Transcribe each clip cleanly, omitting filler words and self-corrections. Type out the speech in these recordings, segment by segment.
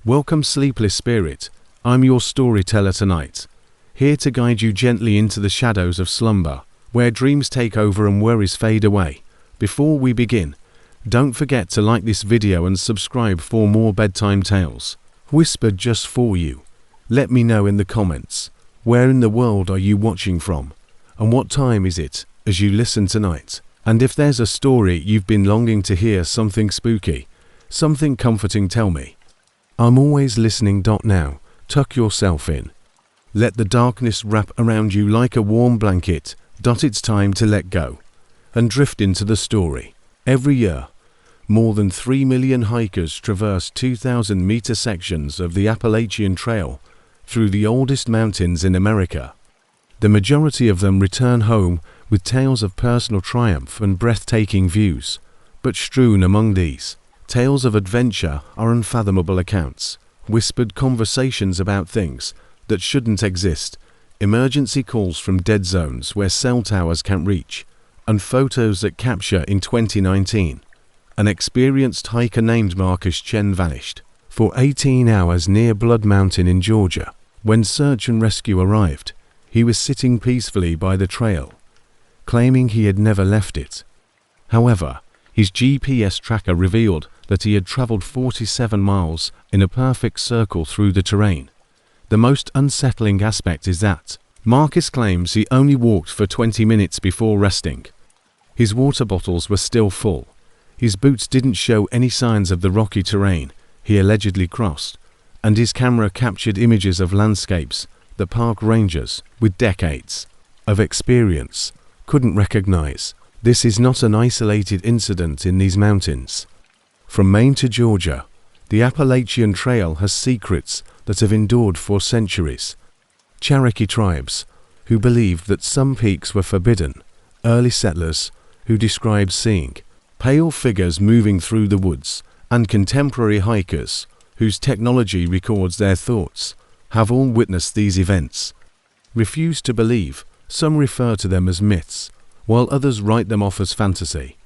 Welcome, sleepless spirit. I'm your storyteller tonight, here to guide you gently into the shadows of slumber, where dreams take over and worries fade away. Before we begin, don't forget to like this video and subscribe for more bedtime tales, whispered just for you. Let me know in the comments, where in the world are you watching from, and what time is it as you listen tonight? And if there's a story you've been longing to hear, something spooky, something comforting, tell me. I'm always listening. Now, tuck yourself in. Let the darkness wrap around you like a warm blanket. It's time to let go and drift into the story. Every year, more than 3 million hikers traverse 2,000-meter sections of the Appalachian Trail through the oldest mountains in America. The majority of them return home with tales of personal triumph and breathtaking views, but strewn among these tales of adventure are unfathomable accounts, whispered conversations about things that shouldn't exist, emergency calls from dead zones where cell towers can't reach, and photos that capture. In 2019, an experienced hiker named Marcus Chen vanished for 18 hours near Blood Mountain in Georgia. When search and rescue arrived, he was sitting peacefully by the trail, claiming he had never left it. However, his GPS tracker revealed that he had traveled 47 miles in a perfect circle through the terrain. The most unsettling aspect is that Marcus claims he only walked for 20 minutes before resting. His water bottles were still full. His boots didn't show any signs of the rocky terrain he allegedly crossed, and his camera captured images of landscapes that park rangers with decades of experience couldn't recognize. This is not an isolated incident in these mountains. From Maine to Georgia, the Appalachian Trail has secrets that have endured for centuries. Cherokee tribes, who believed that some peaks were forbidden, early settlers, who described seeing pale figures moving through the woods, and contemporary hikers, whose technology records their thoughts, have all witnessed these events. Refused to believe, some refer to them as myths, while others write them off as fantasy.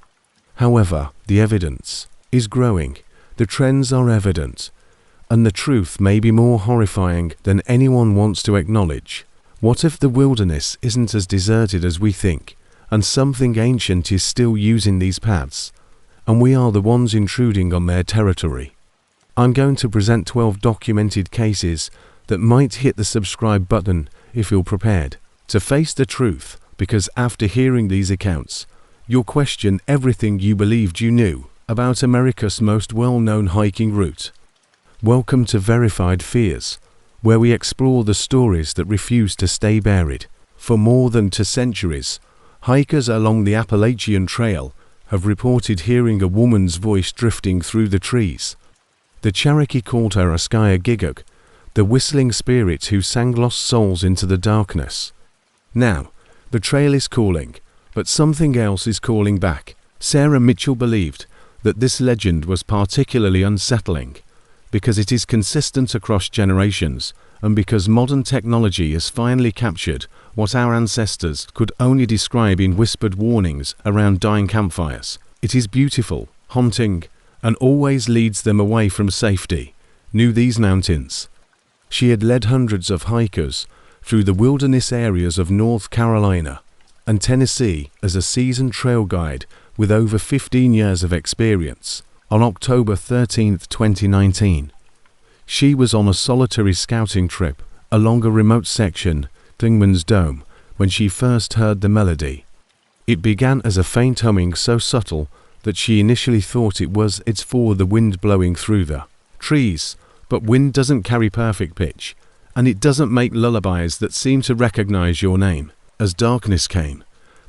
However, the evidence is growing, the trends are evident, and the truth may be more horrifying than anyone wants to acknowledge. What if the wilderness isn't as deserted as we think, and something ancient is still using these paths, and we are the ones intruding on their territory? I'm going to present 12 documented cases that might hit the subscribe button if you're prepared to face the truth, because after hearing these accounts, you'll question everything you believed you knew about America's most well-known hiking route. Welcome to Verified Fears, where we explore the stories that refuse to stay buried. For more than 2 centuries, hikers along the Appalachian Trail have reported hearing a woman's voice drifting through the trees. The Cherokee called her Askaya Giguk, the whistling spirit who sang lost souls into the darkness. Now, the trail is calling, but something else is calling back. Sarah Mitchell believed that this legend was particularly unsettling because it is consistent across generations, and because modern technology has finally captured what our ancestors could only describe in whispered warnings around dying campfires. It is beautiful, haunting, and always leads them away from safety. Knew these mountains. She had led hundreds of hikers through the wilderness areas of North Carolina and Tennessee as a seasoned trail guide with over 15 years of experience. On October 13, 2019, she was on a solitary scouting trip along a remote section, Dingman's Dome, when she first heard the melody. It began as a faint humming so subtle that she initially thought it's for the wind blowing through the trees, but wind doesn't carry perfect pitch, and it doesn't make lullabies that seem to recognize your name. As darkness came,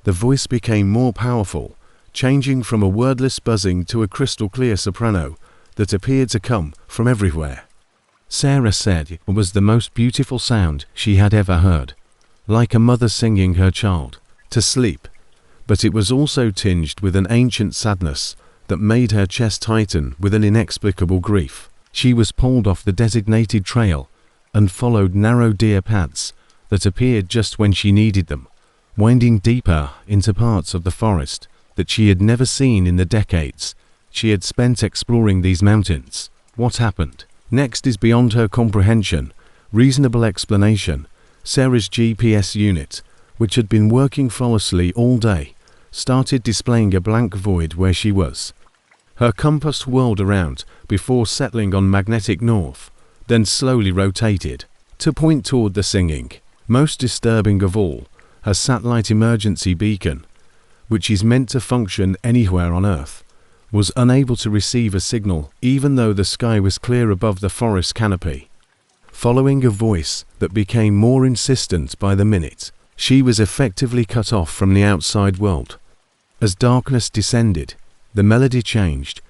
the voice became more powerful, changing from a wordless buzzing to a crystal-clear soprano that appeared to come from everywhere. Sarah said it was the most beautiful sound she had ever heard, like a mother singing her child to sleep, but it was also tinged with an ancient sadness that made her chest tighten with an inexplicable grief. She was pulled off the designated trail and followed narrow deer paths that appeared just when she needed them, winding deeper into parts of the forest that she had never seen in the decades she had spent exploring these mountains. What happened? Next is beyond her comprehension. Reasonable explanation. Sarah's GPS unit, which had been working flawlessly all day, started displaying a blank void where she was. Her compass whirled around before settling on magnetic north, then slowly rotated to point toward the singing. Most disturbing of all, her satellite emergency beacon, which is meant to function anywhere on Earth, was unable to receive a signal even though the sky was clear above the forest canopy. Following a voice that became more insistent by the minute, she was effectively cut off from the outside world. As darkness descended, the melody changed,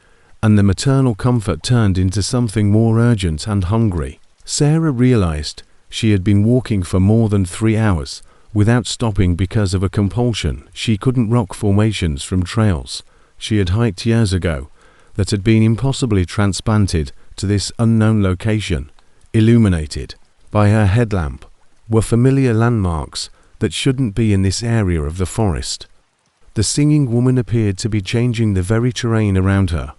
and the maternal comfort turned into something more urgent and hungry. Sarah realized she had been walking for more than 3 hours without stopping because of a compulsion. She couldn't rock formations from trails she had hiked years ago that had been impossibly transplanted to this unknown location. Illuminated by her headlamp were familiar landmarks that shouldn't be in this area of the forest. The singing woman appeared to be changing the very terrain around her,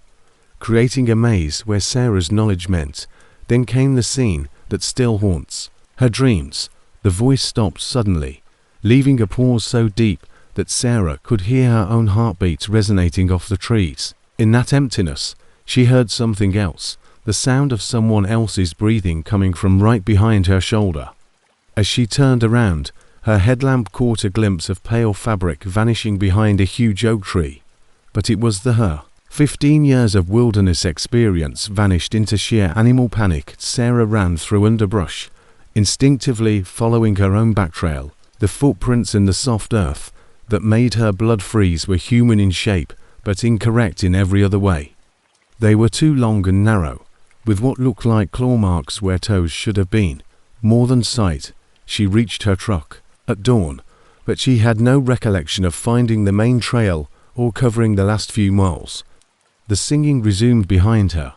creating a maze where Sarah's knowledge meant. Then came the scene that still haunts her dreams. The voice stopped suddenly, leaving a pause so deep that Sarah could hear her own heartbeats resonating off the trees. In that emptiness, she heard something else, the sound of someone else's breathing coming from right behind her shoulder. As she turned around, her headlamp caught a glimpse of pale fabric vanishing behind a huge oak tree. But it was her. 15 years of wilderness experience vanished into sheer animal panic. Sarah ran through underbrush, instinctively following her own backtrail. The footprints in the soft earth that made her blood freeze were human in shape, but incorrect in every other way. They were too long and narrow, with what looked like claw marks where toes should have been. More than sight, she reached her truck at dawn, but she had no recollection of finding the main trail or covering the last few miles. The singing resumed behind her,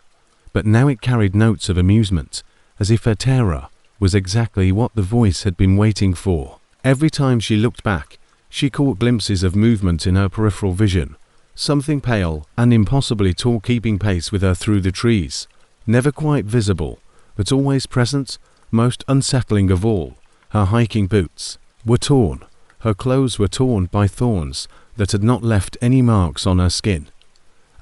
but now it carried notes of amusement, as if her terror was exactly what the voice had been waiting for. Every time she looked back, she caught glimpses of movement in her peripheral vision, something pale and impossibly tall keeping pace with her through the trees. Never quite visible, but always present. Most unsettling of all, her hiking boots were torn. Her clothes were torn by thorns that had not left any marks on her skin.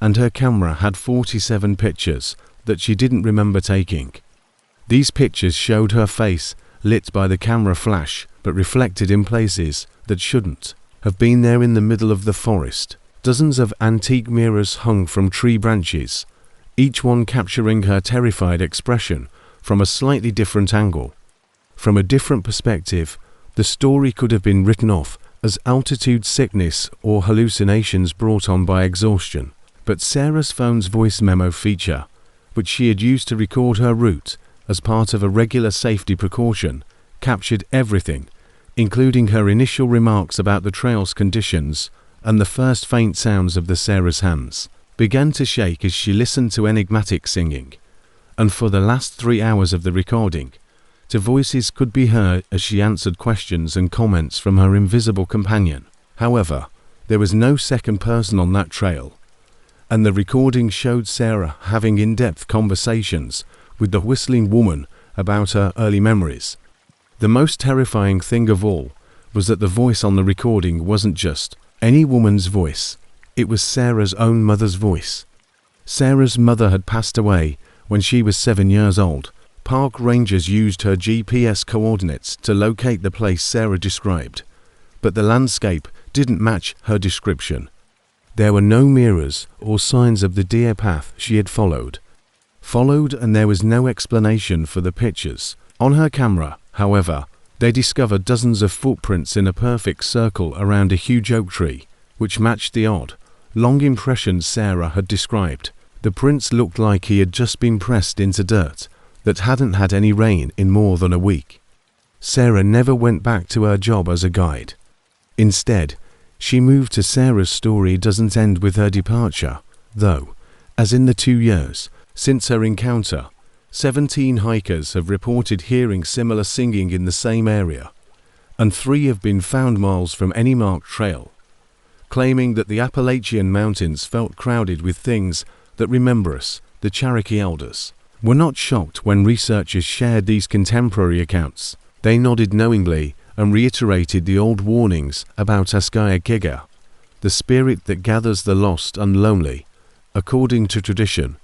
And her camera had 47 pictures that she didn't remember taking. These pictures showed her face lit by the camera flash, but reflected in places that shouldn't have been there. In the middle of the forest, dozens of antique mirrors hung from tree branches, each one capturing her terrified expression from a slightly different angle. From a different perspective, the story could have been written off as altitude sickness or hallucinations brought on by exhaustion. But Sarah's phone's voice memo feature, which she had used to record her route as part of a regular safety precaution, captured everything, including her initial remarks about the trail's conditions, and the first faint sounds of Sarah's hands began to shake as she listened to enigmatic singing. And for the last 3 hours of the recording, two voices could be heard as she answered questions and comments from her invisible companion. However, there was no second person on that trail, and the recording showed Sarah having in-depth conversations with the whistling woman about her early memories. The most terrifying thing of all was that the voice on the recording wasn't just any woman's voice. It was Sarah's own mother's voice. Sarah's mother had passed away when she was 7 years old. Park rangers used her GPS coordinates to locate the place Sarah described, but the landscape didn't match her description. There were no mirrors or signs of the deer path she had followed, and there was no explanation for the pictures. On her camera, however, they discovered dozens of footprints in a perfect circle around a huge oak tree, which matched the odd, long impressions Sarah had described. The prints looked like he had just been pressed into dirt that hadn't had any rain in more than a week. Sarah never went back to her job as a guide. Instead, she moved to Sarah's story doesn't end with her departure, though, as in the 2 years since her encounter, 17 hikers have reported hearing similar singing in the same area, and 3 have been found miles from any marked trail, claiming that the Appalachian mountains felt crowded with things that remember us, the Cherokee elders, were not shocked when researchers shared these contemporary accounts. They nodded knowingly and reiterated the old warnings about Appalachia, the spirit that gathers the lost and lonely. According to tradition,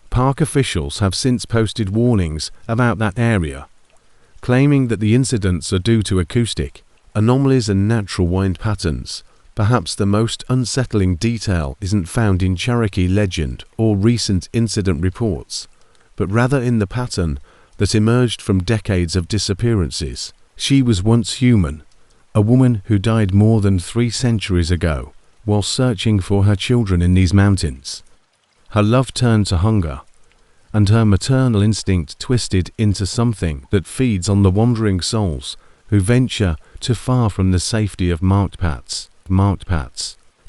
park officials have since posted warnings about that area, claiming that the incidents are due to acoustic anomalies and natural wind patterns. Perhaps the most unsettling detail isn't found in Cherokee legend or recent incident reports, but rather in the pattern that emerged from decades of disappearances. She was once human, a woman who died more than 3 centuries ago while searching for her children in these mountains. Her love turned to hunger, and her maternal instinct twisted into something that feeds on the wandering souls who venture too far from the safety of marked paths.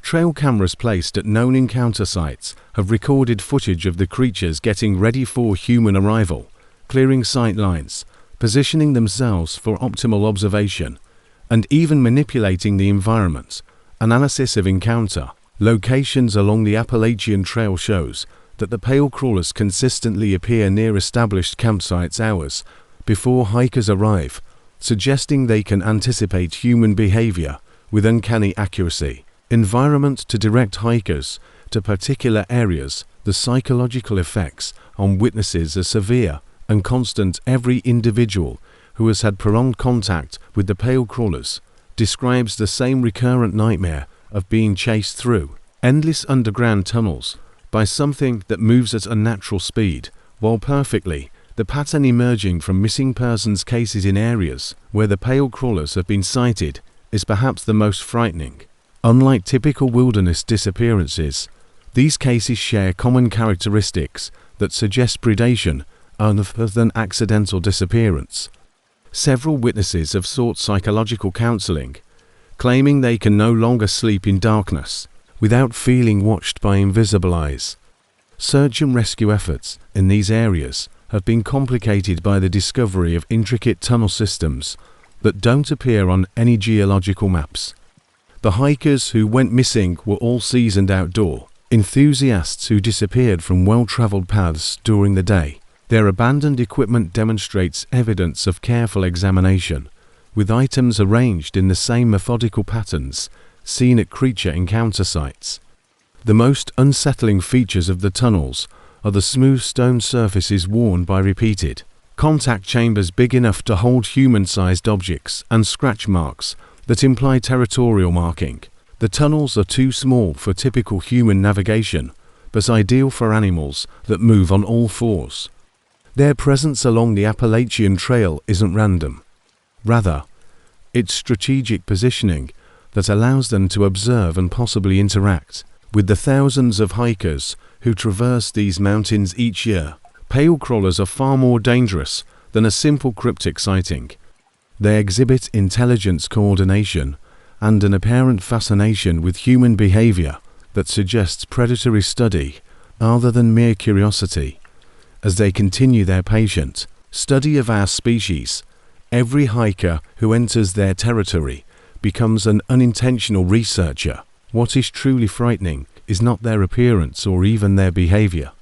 Trail cameras placed at known encounter sites have recorded footage of the creatures getting ready for human arrival, clearing sight lines, positioning themselves for optimal observation, and even manipulating the environment. Analysis of encounter locations along the Appalachian Trail shows that the pale crawlers consistently appear near established campsites hours before hikers arrive, suggesting they can anticipate human behavior with uncanny accuracy. Environment to direct hikers to particular areas. The psychological effects on witnesses are severe and constant. Every individual who has had prolonged contact with the pale crawlers describes the same recurrent nightmare of being chased through endless underground tunnels by something that moves at unnatural speed. While perfectly, the pattern emerging from missing persons cases in areas where the pale crawlers have been sighted is perhaps the most frightening. Unlike typical wilderness disappearances, these cases share common characteristics that suggest predation other than accidental disappearance. Several witnesses have sought psychological counseling, claiming they can no longer sleep in darkness without feeling watched by invisible eyes. Search and rescue efforts in these areas have been complicated by the discovery of intricate tunnel systems that don't appear on any geological maps. The hikers who went missing were all seasoned outdoor enthusiasts who disappeared from well-traveled paths during the day. Their abandoned equipment demonstrates evidence of careful examination, with items arranged in the same methodical patterns seen at creature encounter sites. The most unsettling features of the tunnels are the smooth stone surfaces worn by repeated contact chambers big enough to hold human-sized objects and scratch marks that imply territorial marking. The tunnels are too small for typical human navigation, but ideal for animals that move on all fours. Their presence along the Appalachian Trail isn't random. Rather, it's strategic positioning that allows them to observe and possibly interact with the thousands of hikers who traverse these mountains each year. Pale crawlers are far more dangerous than a simple cryptic sighting. They exhibit intelligence, coordination, and an apparent fascination with human behavior that suggests predatory study rather than mere curiosity. As they continue their patient study of our species, every hiker who enters their territory becomes an unintentional researcher. What is truly frightening is not their appearance or even their behavior,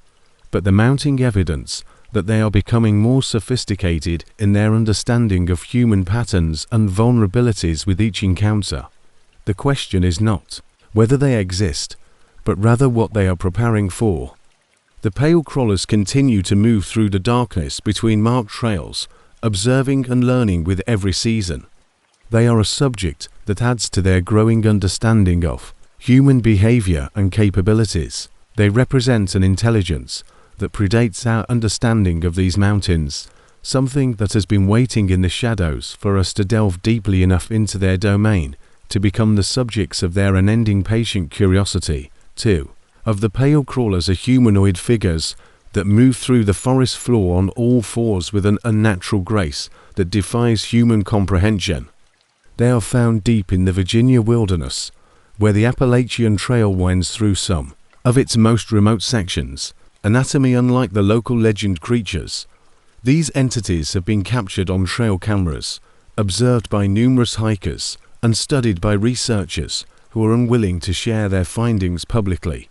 but the mounting evidence that they are becoming more sophisticated in their understanding of human patterns and vulnerabilities with each encounter. The question is not whether they exist, but rather what they are preparing for. The pale crawlers continue to move through the darkness between marked trails, observing and learning with every season. They are a subject that adds to their growing understanding of human behavior and capabilities. They represent an intelligence that predates our understanding of these mountains, something that has been waiting in the shadows for us to delve deeply enough into their domain to become the subjects of their unending patient curiosity. 2. Of the pale crawlers are humanoid figures that move through the forest floor on all fours with an unnatural grace that defies human comprehension. They are found deep in the Virginia wilderness, where the Appalachian Trail winds through some of its most remote sections. Anatomy unlike the local legend creatures, these entities have been captured on trail cameras, observed by numerous hikers, and studied by researchers who are unwilling to share their findings publicly.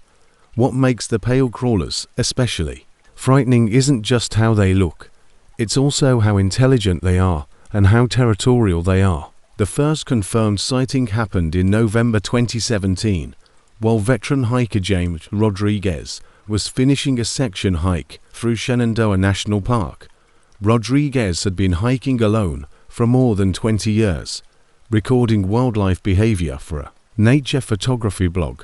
What makes the pale crawlers especially Frightening isn't just how they look, it's also how intelligent they are and how territorial they are. The first confirmed sighting happened in November 2017, while veteran hiker James Rodriguez was finishing a section hike through Shenandoah National Park. Rodriguez had been hiking alone for more than 20 years, recording wildlife behavior for a nature photography blog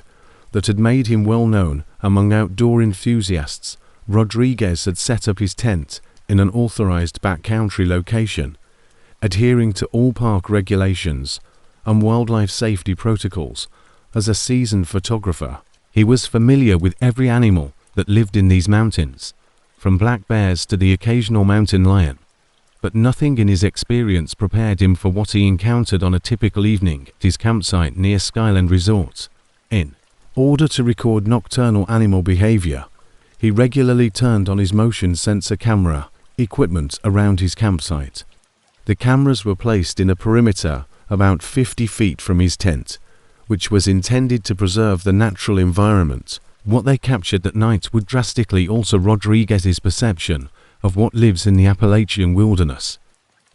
that had made him well known among outdoor enthusiasts. Rodriguez had set up his tent in an authorized backcountry location, adhering to all park regulations and wildlife safety protocols. As a seasoned photographer, he was familiar with every animal that lived in these mountains, from black bears to the occasional mountain lion. But nothing in his experience prepared him for what he encountered on a typical evening at his campsite near Skyland Resort. In order to record nocturnal animal behavior, he regularly turned on his motion sensor camera equipment around his campsite. The cameras were placed in a perimeter about 50 feet from his tent, which was intended to preserve the natural environment. What they captured at night would drastically alter Rodriguez's perception of what lives in the Appalachian wilderness.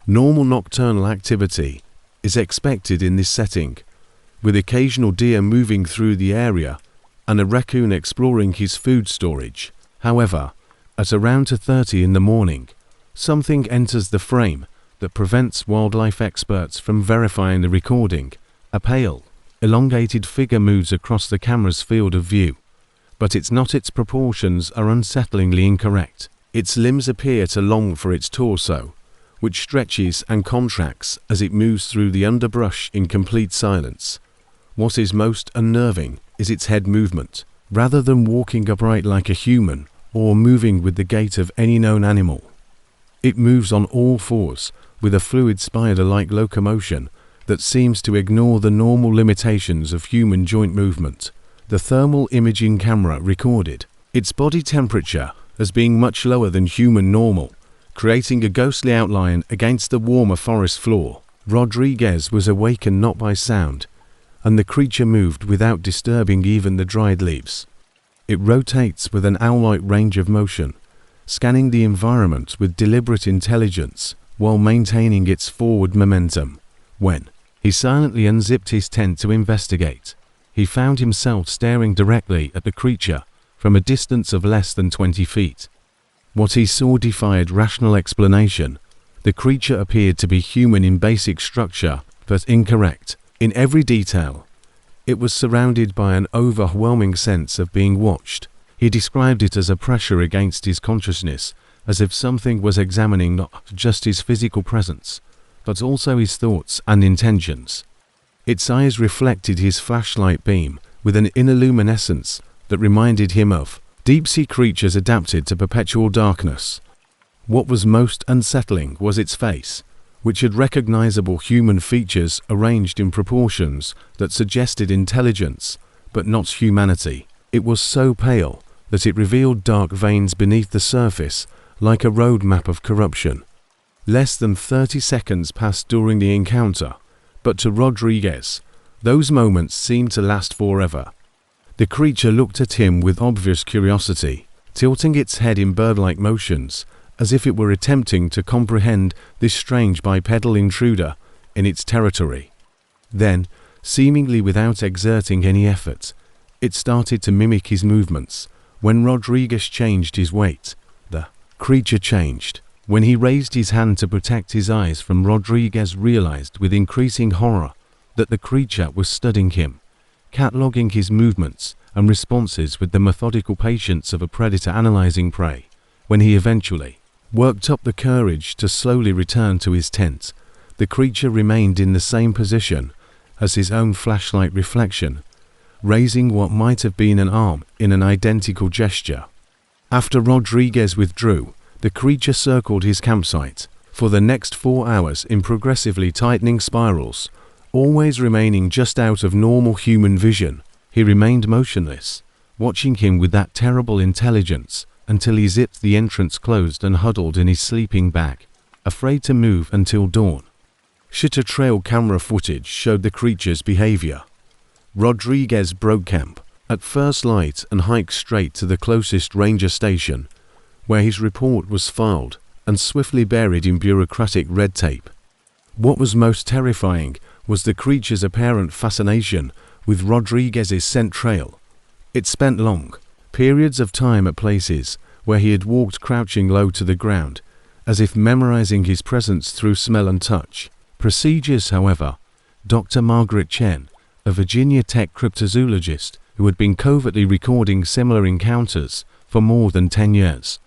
Normal nocturnal activity is expected in this setting, with occasional deer moving through the area and a raccoon exploring his food storage. However, at around 2:30 in the morning, something enters the frame that prevents wildlife experts from verifying the recording. A pale, elongated figure moves across the camera's field of view, but its proportions are unsettlingly incorrect. Its limbs appear to long for its torso, which stretches and contracts as it moves through the underbrush in complete silence. What is most unnerving is its head movement. Rather than walking upright like a human or moving with the gait of any known animal, it moves on all fours with a fluid spider-like locomotion that seems to ignore the normal limitations of human joint movement. The thermal imaging camera recorded its body temperature as being much lower than human normal, creating a ghostly outline against the warmer forest floor. Rodriguez was awakened not by sound, and the creature moved without disturbing even the dried leaves. It rotates with an owl-like range of motion, scanning the environment with deliberate intelligence while maintaining its forward momentum. When he silently unzipped his tent to investigate, he found himself staring directly at the creature from a distance of less than 20 feet. What he saw defied rational explanation. The creature appeared to be human in basic structure, but incorrect in every detail. It was surrounded by an overwhelming sense of being watched. He described it as a pressure against his consciousness, as if something was examining not just his physical presence, but also his thoughts and intentions. Its eyes reflected his flashlight beam with an inner luminescence that reminded him of deep-sea creatures adapted to perpetual darkness. What was most unsettling was its face, which had recognizable human features arranged in proportions that suggested intelligence, but not humanity. It was so pale that it revealed dark veins beneath the surface, like a road map of corruption. Less than 30 seconds passed during the encounter, but to Rodriguez, those moments seemed to last forever. The creature looked at him with obvious curiosity, tilting its head in bird-like motions, as if it were attempting to comprehend this strange bipedal intruder in its territory. Then, seemingly without exerting any effort, it started to mimic his movements. When Rodriguez changed his weight, the creature changed. When he raised his hand to protect his eyes from Rodriguez realized with increasing horror that the creature was studying him, cataloguing his movements and responses with the methodical patience of a predator analyzing prey. When he eventually worked up the courage to slowly return to his tent, the creature remained in the same position as his own flashlight reflection, raising what might have been an arm in an identical gesture. After Rodriguez withdrew, the creature circled his campsite for the next 4 hours in progressively tightening spirals, always remaining just out of normal human vision. He remained motionless, watching him with that terrible intelligence until he zipped the entrance closed and huddled in his sleeping bag, afraid to move until dawn. Shitter trail camera footage showed the creature's behavior. Rodriguez broke camp at first light and hiked straight to the closest ranger station, where his report was filed and swiftly buried in bureaucratic red tape. What was most terrifying was the creature's apparent fascination with Rodriguez's scent trail. It spent long periods of time at places where he had walked crouching low to the ground, as if memorizing his presence through smell and touch. Procedures, however, Dr. Margaret Chen, a Virginia Tech cryptozoologist who had been covertly recording similar encounters for more than 10 years,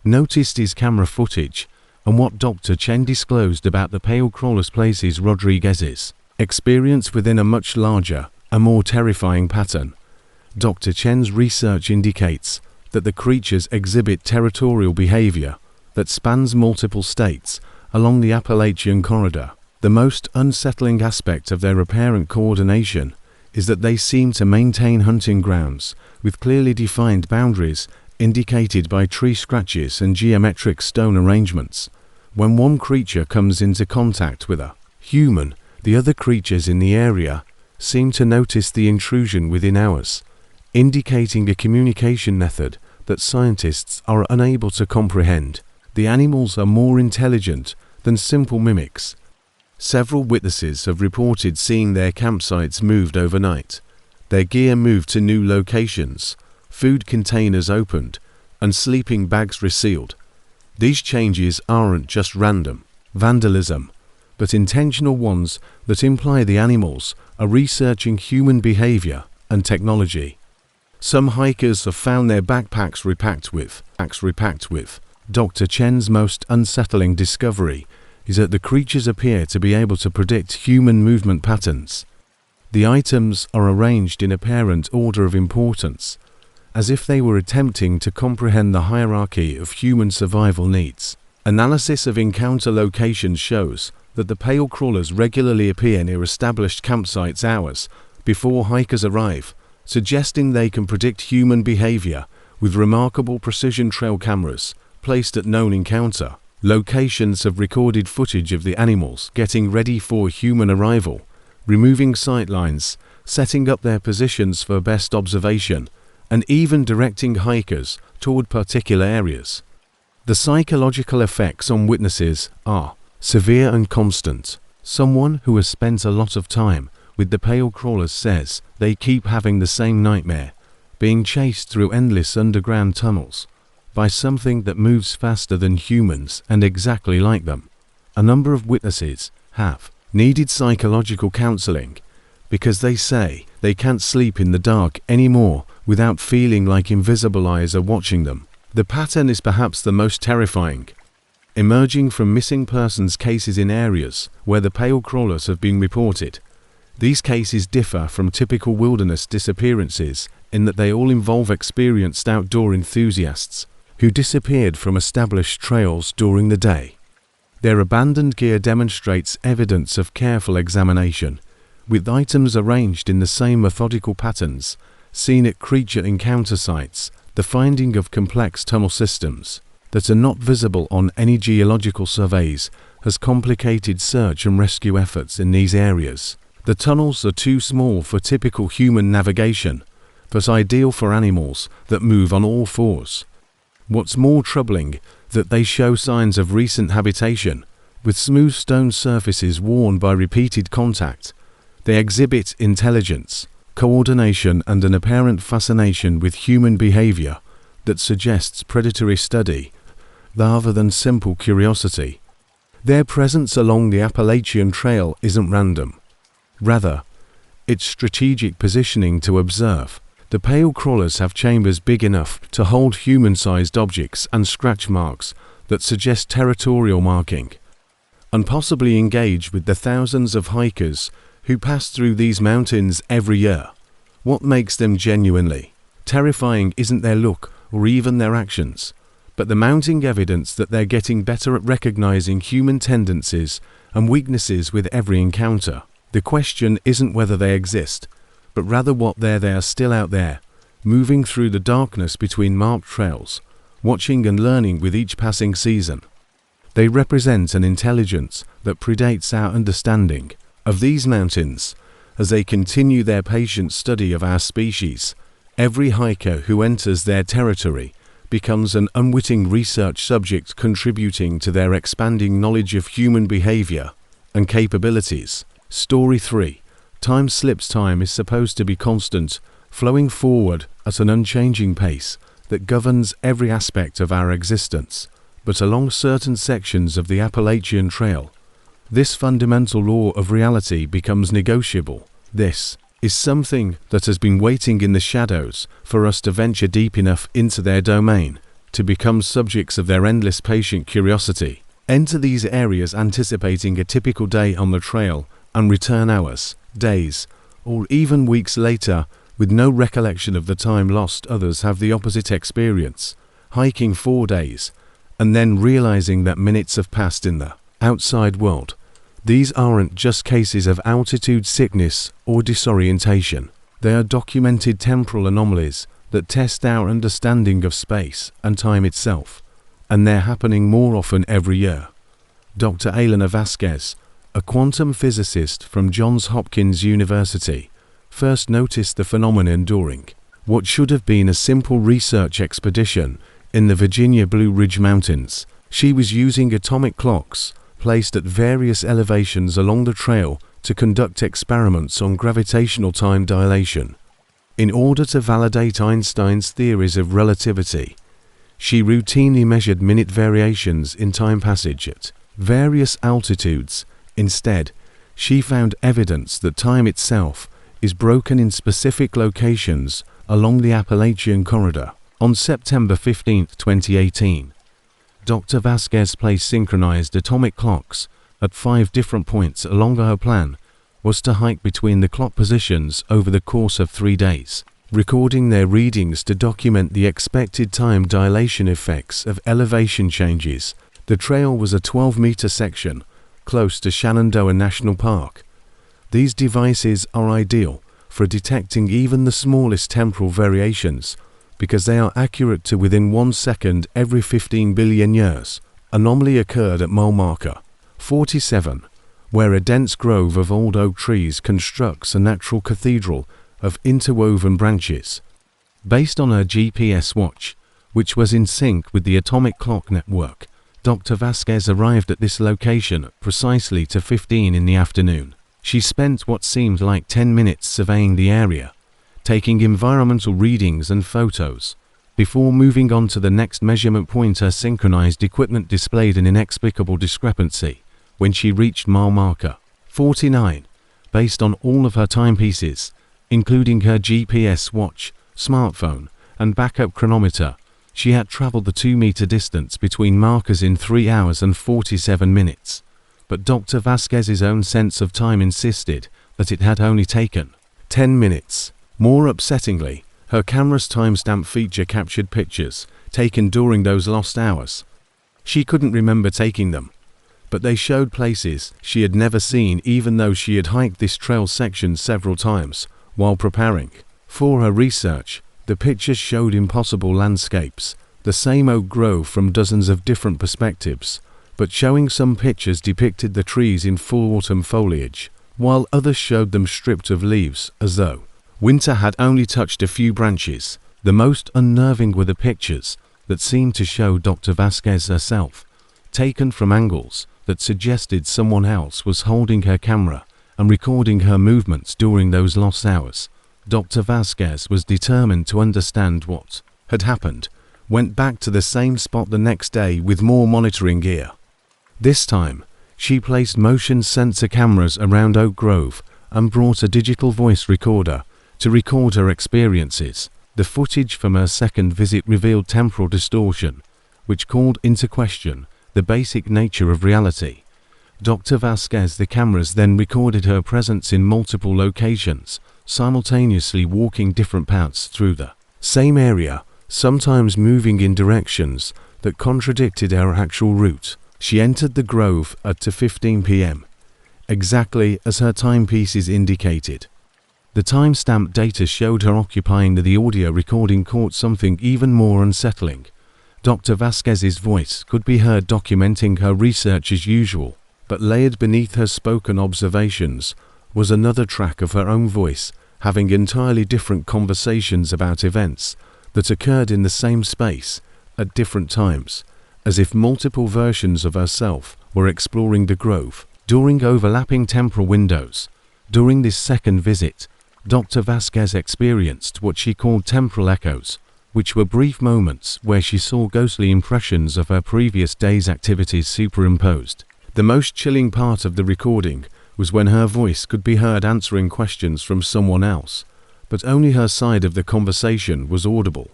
noticed his camera footage and what Dr. Chen disclosed about the pale crawlers places Rodriguez's experience within a much larger and more terrifying pattern. Dr. Chen's research indicates that the creatures exhibit territorial behavior that spans multiple states along the Appalachian corridor. The most unsettling aspect of their apparent coordination is that they seem to maintain hunting grounds with clearly defined boundaries indicated by tree scratches and geometric stone arrangements. When one creature comes into contact with a human, the other creatures in the area seem to notice the intrusion within hours, indicating a communication method that scientists are unable to comprehend. The animals are more intelligent than simple mimics. Several witnesses have reported seeing their campsites moved overnight, their gear moved to new locations, food containers opened, and sleeping bags resealed. These changes aren't just random vandalism, but intentional ones that imply the animals are researching human behavior and technology. Some hikers have found their backpacks repacked with. Dr. Chen's most unsettling discovery is that the creatures appear to be able to predict human movement patterns. The items are arranged in apparent order of importance, as if they were attempting to comprehend the hierarchy of human survival needs. Analysis of encounter locations shows that the pale crawlers regularly appear near established campsites hours before hikers arrive, suggesting they can predict human behavior with remarkable precision. Trail cameras placed at known encounter locations have recorded footage of the animals getting ready for human arrival, removing sightlines, setting up their positions for best observation, and even directing hikers toward particular areas. The psychological effects on witnesses are severe and constant. Someone who has spent a lot of time with the pale crawlers says they keep having the same nightmare, being chased through endless underground tunnels by something that moves faster than humans and exactly like them. A number of witnesses have needed psychological counseling because they say they can't sleep in the dark anymore without feeling like invisible eyes are watching them. The pattern is perhaps the most terrifying, emerging from missing persons cases in areas where the pale crawlers have been reported. These cases differ from typical wilderness disappearances in that they all involve experienced outdoor enthusiasts who disappeared from established trails during the day. Their abandoned gear demonstrates evidence of careful examination, with items arranged in the same methodical patterns seen at creature encounter sites. The finding of complex tunnel systems that are not visible on any geological surveys has complicated search and rescue efforts in these areas. The tunnels are too small for typical human navigation, but ideal for animals that move on all fours. What's more troubling, that they show signs of recent habitation, with smooth stone surfaces worn by repeated contact. They exhibit intelligence, coordination, and an apparent fascination with human behavior that suggests predatory study rather than simple curiosity. Their presence along the Appalachian Trail isn't random. Rather, it's strategic positioning to observe. The pale crawlers have chambers big enough to hold human-sized objects and scratch marks that suggest territorial marking, and possibly engage with the thousands of hikers who pass through these mountains every year. What makes them genuinely terrifying isn't their look or even their actions, but the mounting evidence that they're getting better at recognizing human tendencies and weaknesses with every encounter. The question isn't whether they exist, but rather what they are still out there, moving through the darkness between marked trails, watching and learning with each passing season. They represent an intelligence that predates our understanding of these mountains. As they continue their patient study of our species, every hiker who enters their territory becomes an unwitting research subject contributing to their expanding knowledge of human behavior and capabilities. Story 3. Time slips. Time is supposed to be constant, flowing forward at an unchanging pace that governs every aspect of our existence. But along certain sections of the Appalachian Trail, this fundamental law of reality becomes negotiable. This is something that has been waiting in the shadows for us to venture deep enough into their domain to become subjects of their endless patient curiosity. Enter these areas anticipating a typical day on the trail and return hours, days, or even weeks later with no recollection of the time lost. Others have the opposite experience, hiking 4 days and then realizing that minutes have passed in the outside world. These aren't just cases of altitude sickness or disorientation. They are documented temporal anomalies that test our understanding of space and time itself, and they're happening more often every year. Dr. Elena Vasquez, a quantum physicist from Johns Hopkins University, first noticed the phenomenon during what should have been a simple research expedition in the Virginia Blue Ridge Mountains. She was using atomic clocks placed at various elevations along the trail to conduct experiments on gravitational time dilation. In order to validate Einstein's theories of relativity, she routinely measured minute variations in time passage at various altitudes. Instead, she found evidence that time itself is broken in specific locations along the Appalachian corridor. On September 15, 2018, Dr. Vasquez placed synchronized atomic clocks at 5 different points along. Her plan was to hike between the clock positions over the course of 3 days, recording their readings to document the expected time dilation effects of elevation changes. The trail was a 12-meter section close to Shenandoah National Park. These devices are ideal for detecting even the smallest temporal variations because they are accurate to within 1 second every 15 billion years. Anomaly occurred at mile marker 47, where a dense grove of old oak trees constructs a natural cathedral of interwoven branches. Based on her GPS watch, which was in sync with the atomic clock network, Dr. Vasquez arrived at this location at precisely 2:15 in the afternoon. She spent what seemed like 10 minutes surveying the area, taking environmental readings and photos, before moving on to the next measurement point. Her synchronized equipment displayed an inexplicable discrepancy when she reached mile marker 49. Based on all of her timepieces, including her GPS watch, smartphone, and backup chronometer, she had traveled the 2-meter distance between markers in 3 hours and 47 minutes. But Dr. Vasquez's own sense of time insisted that it had only taken 10 minutes. More upsettingly, her camera's timestamp feature captured pictures taken during those lost hours. She couldn't remember taking them, but they showed places she had never seen, even though she had hiked this trail section several times while preparing for her research. The pictures showed impossible landscapes, the same oak grove from dozens of different perspectives, but showing some pictures depicted the trees in full autumn foliage, while others showed them stripped of leaves, as though winter had only touched a few branches. The most unnerving were the pictures that seemed to show Dr. Vasquez herself, taken from angles that suggested someone else was holding her camera and recording her movements during those lost hours. Dr. Vasquez was determined to understand what had happened, went back to the same spot the next day with more monitoring gear. This time, she placed motion sensor cameras around Oak Grove and brought a digital voice recorder to record her experiences. The footage from her second visit revealed temporal distortion, which called into question the basic nature of reality. Dr. Vasquez, the cameras then recorded her presence in multiple locations, simultaneously walking different paths through the same area, sometimes moving in directions that contradicted her actual route. She entered the grove at 2:15 p.m., exactly as her timepieces indicated. The timestamp data showed her occupying the audio recording caught something even more unsettling. Dr. Vasquez's voice could be heard documenting her research as usual, but layered beneath her spoken observations was another track of her own voice, having entirely different conversations about events that occurred in the same space at different times, as if multiple versions of herself were exploring the grove during overlapping temporal windows. During this second visit, Dr. Vasquez experienced what she called temporal echoes, which were brief moments where she saw ghostly impressions of her previous day's activities superimposed. The most chilling part of the recording was when her voice could be heard answering questions from someone else, but only her side of the conversation was audible.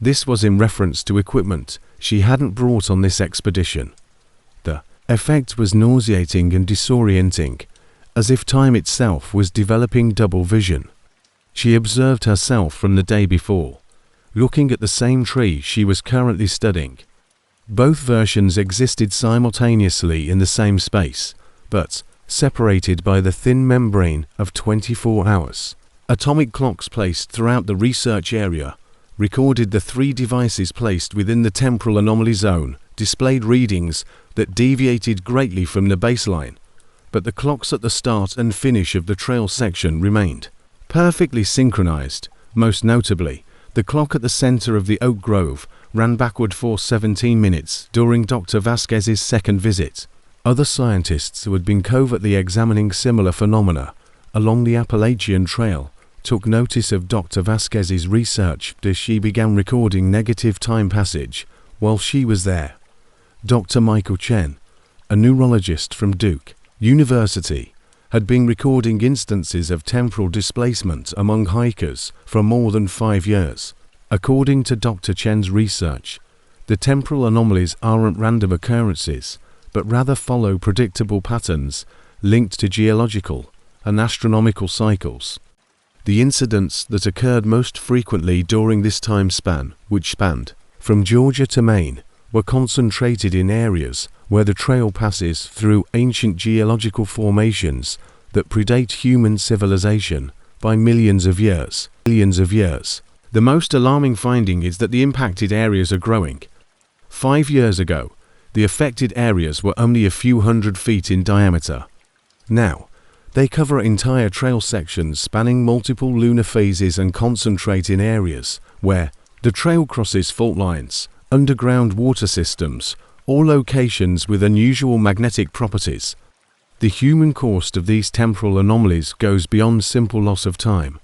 This was in reference to equipment she hadn't brought on this expedition. The effect was nauseating and disorienting, as if time itself was developing double vision. She observed herself from the day before, looking at the same tree she was currently studying. Both versions existed simultaneously in the same space, but separated by the thin membrane of 24 hours. Atomic clocks placed throughout the research area recorded the 3 devices placed within the temporal anomaly zone displayed readings that deviated greatly from the baseline, but the clocks at the start and finish of the trail section remained perfectly synchronized. Most notably, the clock at the center of the oak grove ran backward for 17 minutes during Dr. Vasquez's second visit. Other scientists who had been covertly examining similar phenomena along the Appalachian Trail took notice of Dr. Vasquez's research as she began recording negative time passage while she was there. Dr. Michael Chen, a neurologist from Duke University, had been recording instances of temporal displacement among hikers for more than 5 years. According to Dr. Chen's research, the temporal anomalies aren't random occurrences, but rather follow predictable patterns linked to geological and astronomical cycles. The incidents that occurred most frequently during this time span, which spanned from Georgia to Maine, were concentrated in areas where the trail passes through ancient geological formations that predate human civilization by millions of years. The most alarming finding is that the impacted areas are growing. 5 years ago, the affected areas were only a few hundred feet in diameter. Now, they cover entire trail sections spanning multiple lunar phases and concentrate in areas where the trail crosses fault lines, underground water systems, or locations with unusual magnetic properties. The human cost of these temporal anomalies goes beyond simple loss of time.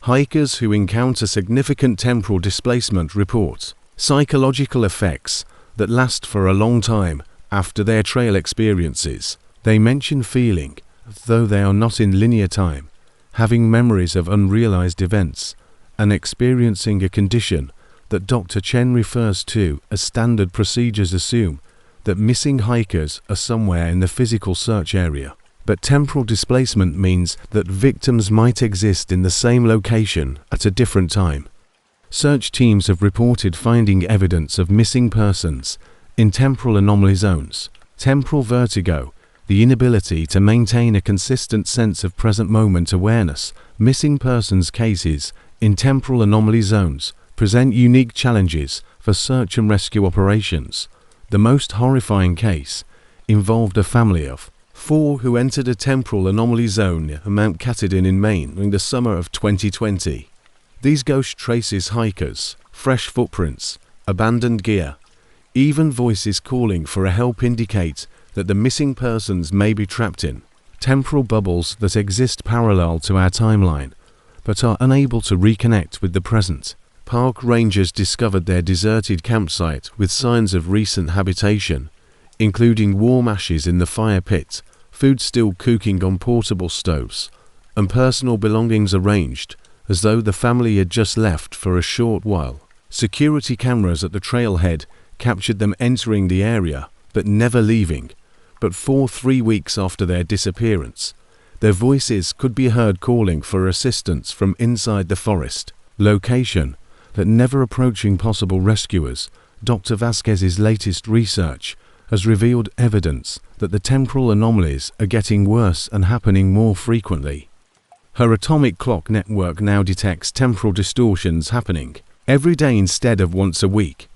Hikers who encounter significant temporal displacement report psychological effects that last for a long time after their trail experiences. They mention feeling, though they are not in linear time, having memories of unrealized events, and experiencing a condition that Dr. Chen refers to as standard procedures assume that missing hikers are somewhere in the physical search area. But temporal displacement means that victims might exist in the same location at a different time. Search teams have reported finding evidence of missing persons in temporal anomaly zones. Temporal vertigo, the inability to maintain a consistent sense of present moment awareness. Missing persons cases in temporal anomaly zones present unique challenges for search and rescue operations. The most horrifying case involved a family of 4 who entered a temporal anomaly zone near Mount Katahdin in Maine during the summer of 2020. These ghost traces hikers, fresh footprints, abandoned gear, even voices calling for help indicate that the missing persons may be trapped in temporal bubbles that exist parallel to our timeline, but are unable to reconnect with the present. Park rangers discovered their deserted campsite with signs of recent habitation, including warm ashes in the fire pit, food still cooking on portable stoves, and personal belongings arranged as though the family had just left for a short while. Security cameras at the trailhead captured them entering the area, but never leaving. But for 3 weeks after their disappearance, their voices could be heard calling for assistance from inside the forest location, but never approaching possible rescuers. Dr. Vasquez's latest research has revealed evidence that the temporal anomalies are getting worse and happening more frequently. Her atomic clock network now detects temporal distortions happening every day instead of once a week,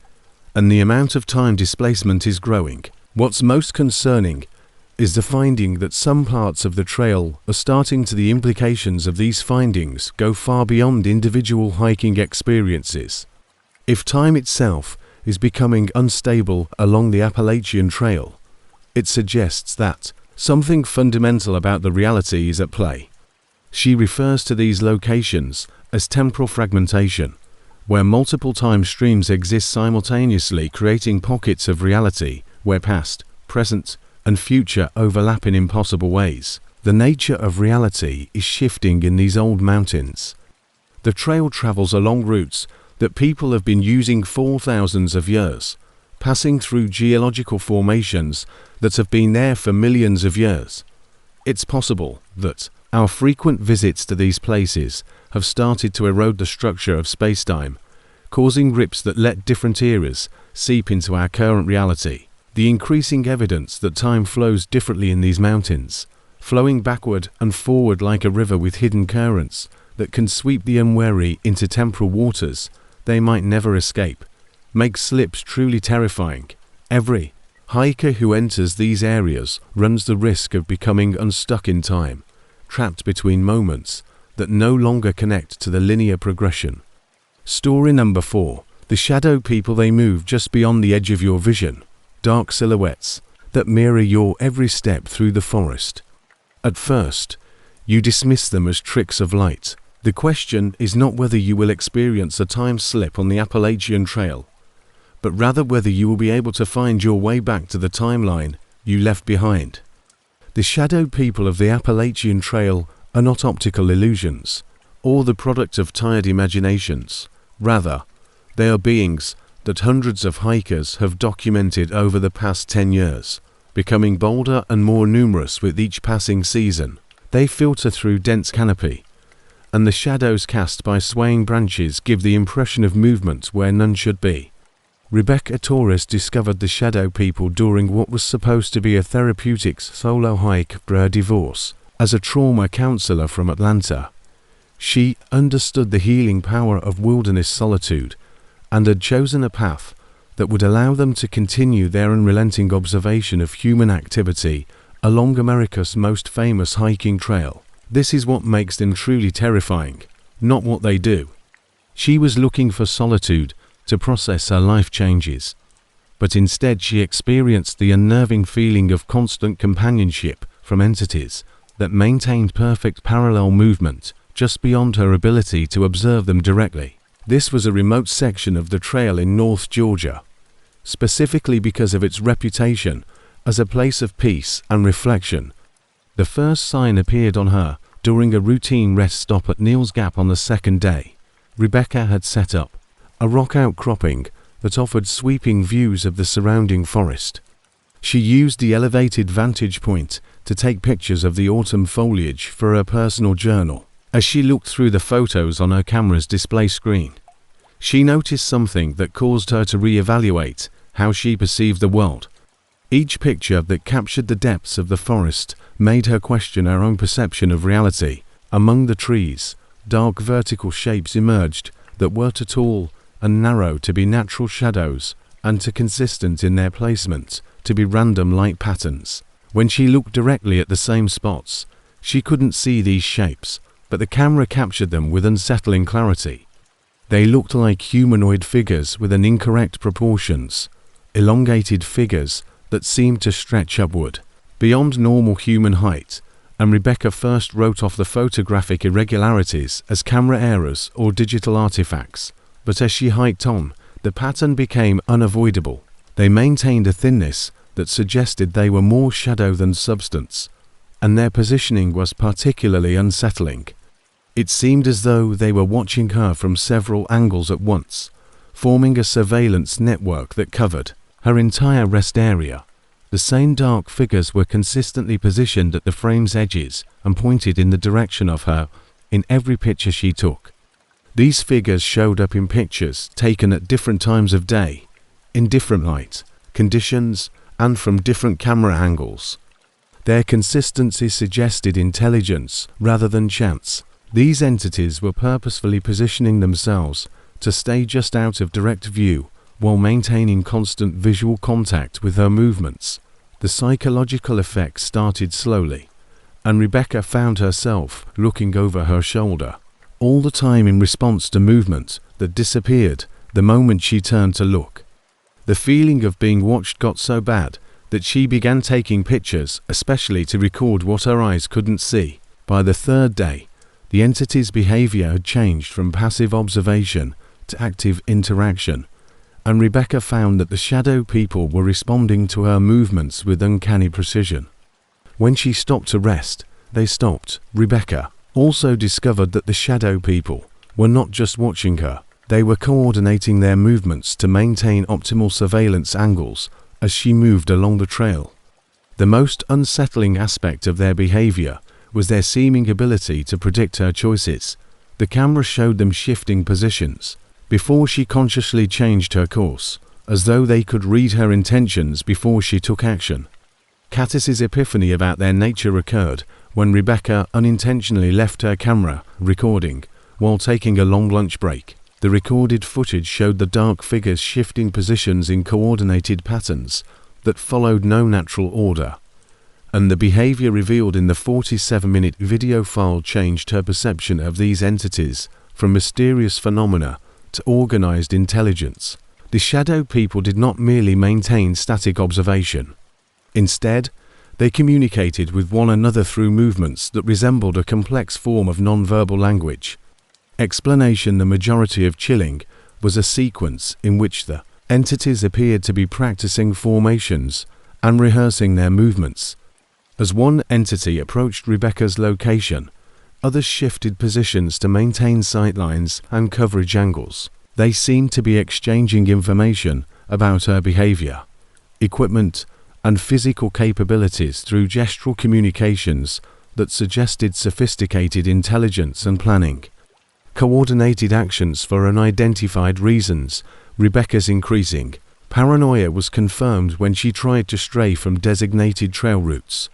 and the amount of time displacement is growing. What's most concerning is the finding that some parts of the trail are starting to. The implications of these findings go far beyond individual hiking experiences. If time itself is becoming unstable along the Appalachian Trail. It suggests that something fundamental about the reality is at play. She refers to these locations as temporal fragmentation, where multiple time streams exist simultaneously, creating pockets of reality where past, present, and future overlap in impossible ways. The nature of reality is shifting in these old mountains. The trail travels along routes that people have been using for thousands of years, passing through geological formations that have been there for millions of years. It's possible that our frequent visits to these places have started to erode the structure of space-time, causing rips that let different eras seep into our current reality. The increasing evidence that time flows differently in these mountains, flowing backward and forward like a river with hidden currents that can sweep the unwary into temporal waters they might never escape, makes slips truly terrifying. Every hiker who enters these areas runs the risk of becoming unstuck in time, trapped between moments that no longer connect to the linear progression. Story number 4. The shadow people. They move just beyond the edge of your vision, dark silhouettes that mirror your every step through the forest. At first, you dismiss them as tricks of light. The question is not whether you will experience a time slip on the Appalachian Trail, but rather whether you will be able to find your way back to the timeline you left behind. The shadow people of the Appalachian Trail are not optical illusions, or the product of tired imaginations. Rather, they are beings that hundreds of hikers have documented over the past 10 years, becoming bolder and more numerous with each passing season. They filter through dense canopy, and the shadows cast by swaying branches give the impression of movement where none should be. Rebecca Torres discovered the shadow people during what was supposed to be a therapeutic solo hike for her divorce. As a trauma counselor from Atlanta, she understood the healing power of wilderness solitude and had chosen a path that would allow them to continue their unrelenting observation of human activity along America's most famous hiking trail. This is what makes them truly terrifying, not what they do. She was looking for solitude to process her life changes, but instead she experienced the unnerving feeling of constant companionship from entities that maintained perfect parallel movement just beyond her ability to observe them directly. This was a remote section of the trail in North Georgia, specifically because of its reputation as a place of peace and reflection. The first sign appeared on her during a routine rest stop at Neal's Gap on the second day. Rebecca had set up a rock outcropping that offered sweeping views of the surrounding forest. She used the elevated vantage point to take pictures of the autumn foliage for her personal journal. As she looked through the photos on her camera's display screen, she noticed something that caused her to re-evaluate how she perceived the world. Each picture that captured the depths of the forest made her question her own perception of reality. Among the trees, dark vertical shapes emerged that were too tall and narrow to be natural shadows and too consistent in their placement to be random light patterns. When she looked directly at the same spots, she couldn't see these shapes, but the camera captured them with unsettling clarity. They looked like humanoid figures with incorrect proportions, elongated figures that seemed to stretch upward beyond normal human height, and Rebecca first wrote off the photographic irregularities as camera errors or digital artifacts. But as she hiked on, the pattern became unavoidable. They maintained a thinness that suggested they were more shadow than substance, and their positioning was particularly unsettling. It seemed as though they were watching her from several angles at once, forming a surveillance network that covered her entire rest area. The same dark figures were consistently positioned at the frame's edges and pointed in the direction of her in every picture she took. These figures showed up in pictures taken at different times of day, in different light conditions, and from different camera angles. Their consistency suggested intelligence rather than chance. These entities were purposefully positioning themselves to stay just out of direct view while maintaining constant visual contact with her movements. The psychological effect started slowly, and Rebecca found herself looking over her shoulder, all the time in response to movement that disappeared the moment she turned to look. The feeling of being watched got so bad that she began taking pictures, especially to record what her eyes couldn't see. By the third day, the entity's behavior had changed from passive observation to active interaction, and Rebecca found that the shadow people were responding to her movements with uncanny precision. When she stopped to rest, they stopped. Rebecca also discovered that the shadow people were not just watching her, they were coordinating their movements to maintain optimal surveillance angles as she moved along the trail. The most unsettling aspect of their behavior was their seeming ability to predict her choices. The camera showed them shifting positions before she consciously changed her course, as though they could read her intentions before she took action. Katiss's epiphany about their nature occurred when Rebecca unintentionally left her camera recording while taking a long lunch break. The recorded footage showed the dark figures shifting positions in coordinated patterns that followed no natural order, and the behavior revealed in the 47-minute video file changed her perception of these entities from mysterious phenomena to organized intelligence. The shadow people did not merely maintain static observation. Instead, they communicated with one another through movements that resembled a complex form of nonverbal language. Explanation: the majority of chilling was a sequence in which the entities appeared to be practicing formations and rehearsing their movements. As one entity approached Rebecca's location, others shifted positions to maintain sightlines and coverage angles. They seemed to be exchanging information about her behavior, equipment, and physical capabilities through gestural communications that suggested sophisticated intelligence and planning. Coordinated actions for unidentified reasons. Rebecca's increasing paranoia was confirmed when she tried to stray from designated trail routes.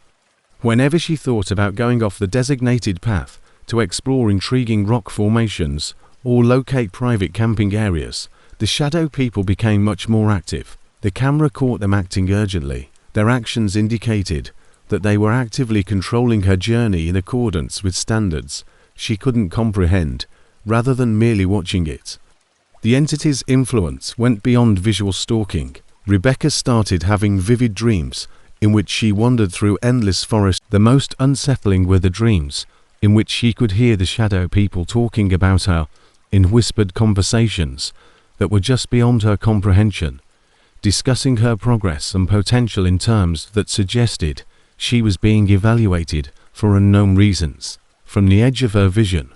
Whenever she thought about going off the designated path to explore intriguing rock formations or locate private camping areas, the shadow people became much more active. The camera caught them acting urgently. Their actions indicated that they were actively controlling her journey in accordance with standards she couldn't comprehend, rather than merely watching it. The entity's influence went beyond visual stalking. Rebecca started having vivid dreams in which she wandered through endless forests. The most unsettling were the dreams in which she could hear the shadow people talking about her in whispered conversations that were just beyond her comprehension, discussing her progress and potential in terms that suggested she was being evaluated for unknown reasons. From the edge of her vision,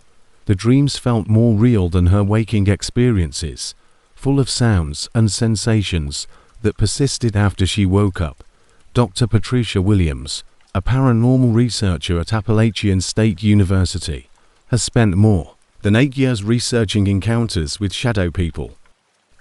the dreams felt more real than her waking experiences, full of sounds and sensations that persisted after she woke up. Dr. Patricia Williams, a paranormal researcher at Appalachian State University, has spent more than 8 years researching encounters with shadow people.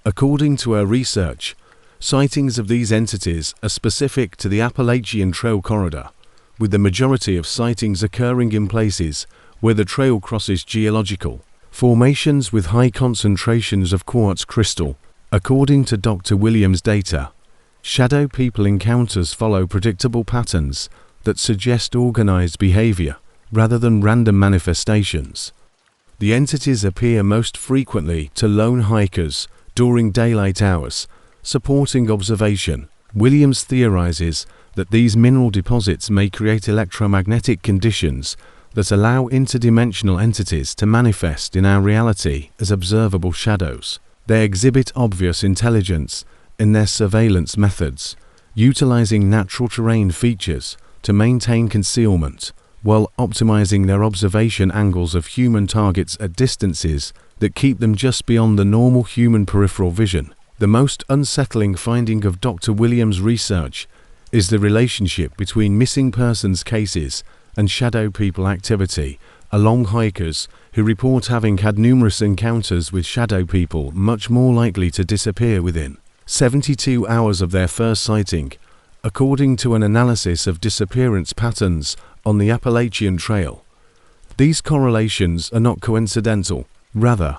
According to her research, sightings of these entities are specific to the Appalachian Trail corridor, with the majority of sightings occurring in places where the trail crosses geological formations with high concentrations of quartz crystal. According to Dr. Williams' data, shadow people encounters follow predictable patterns that suggest organized behavior rather than random manifestations. The entities appear most frequently to lone hikers during daylight hours, supporting observation. Williams theorizes that these mineral deposits may create electromagnetic conditions that allow interdimensional entities to manifest in our reality as observable shadows. They exhibit obvious intelligence in their surveillance methods, utilizing natural terrain features to maintain concealment, while optimizing their observation angles of human targets at distances that keep them just beyond the normal human peripheral vision. The most unsettling finding of Dr. Williams' research is the relationship between missing persons cases and shadow people activity. Along hikers who report having had numerous encounters with shadow people much more likely to disappear within 72 hours of their first sighting, according to an analysis of disappearance patterns on the Appalachian Trail. These correlations are not coincidental. Rather,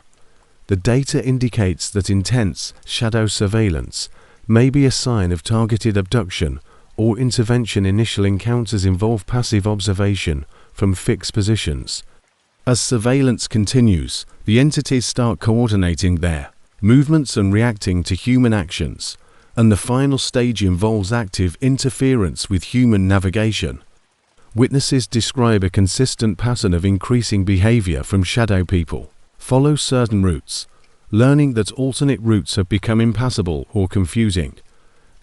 the data indicates that intense shadow surveillance may be a sign of targeted abduction or intervention. Initial encounters involve passive observation from fixed positions. As surveillance continues, the entities start coordinating their movements and reacting to human actions, and the final stage involves active interference with human navigation. Witnesses describe a consistent pattern of increasing behavior from shadow people. Follow certain routes, learning that alternate routes have become impassable or confusing,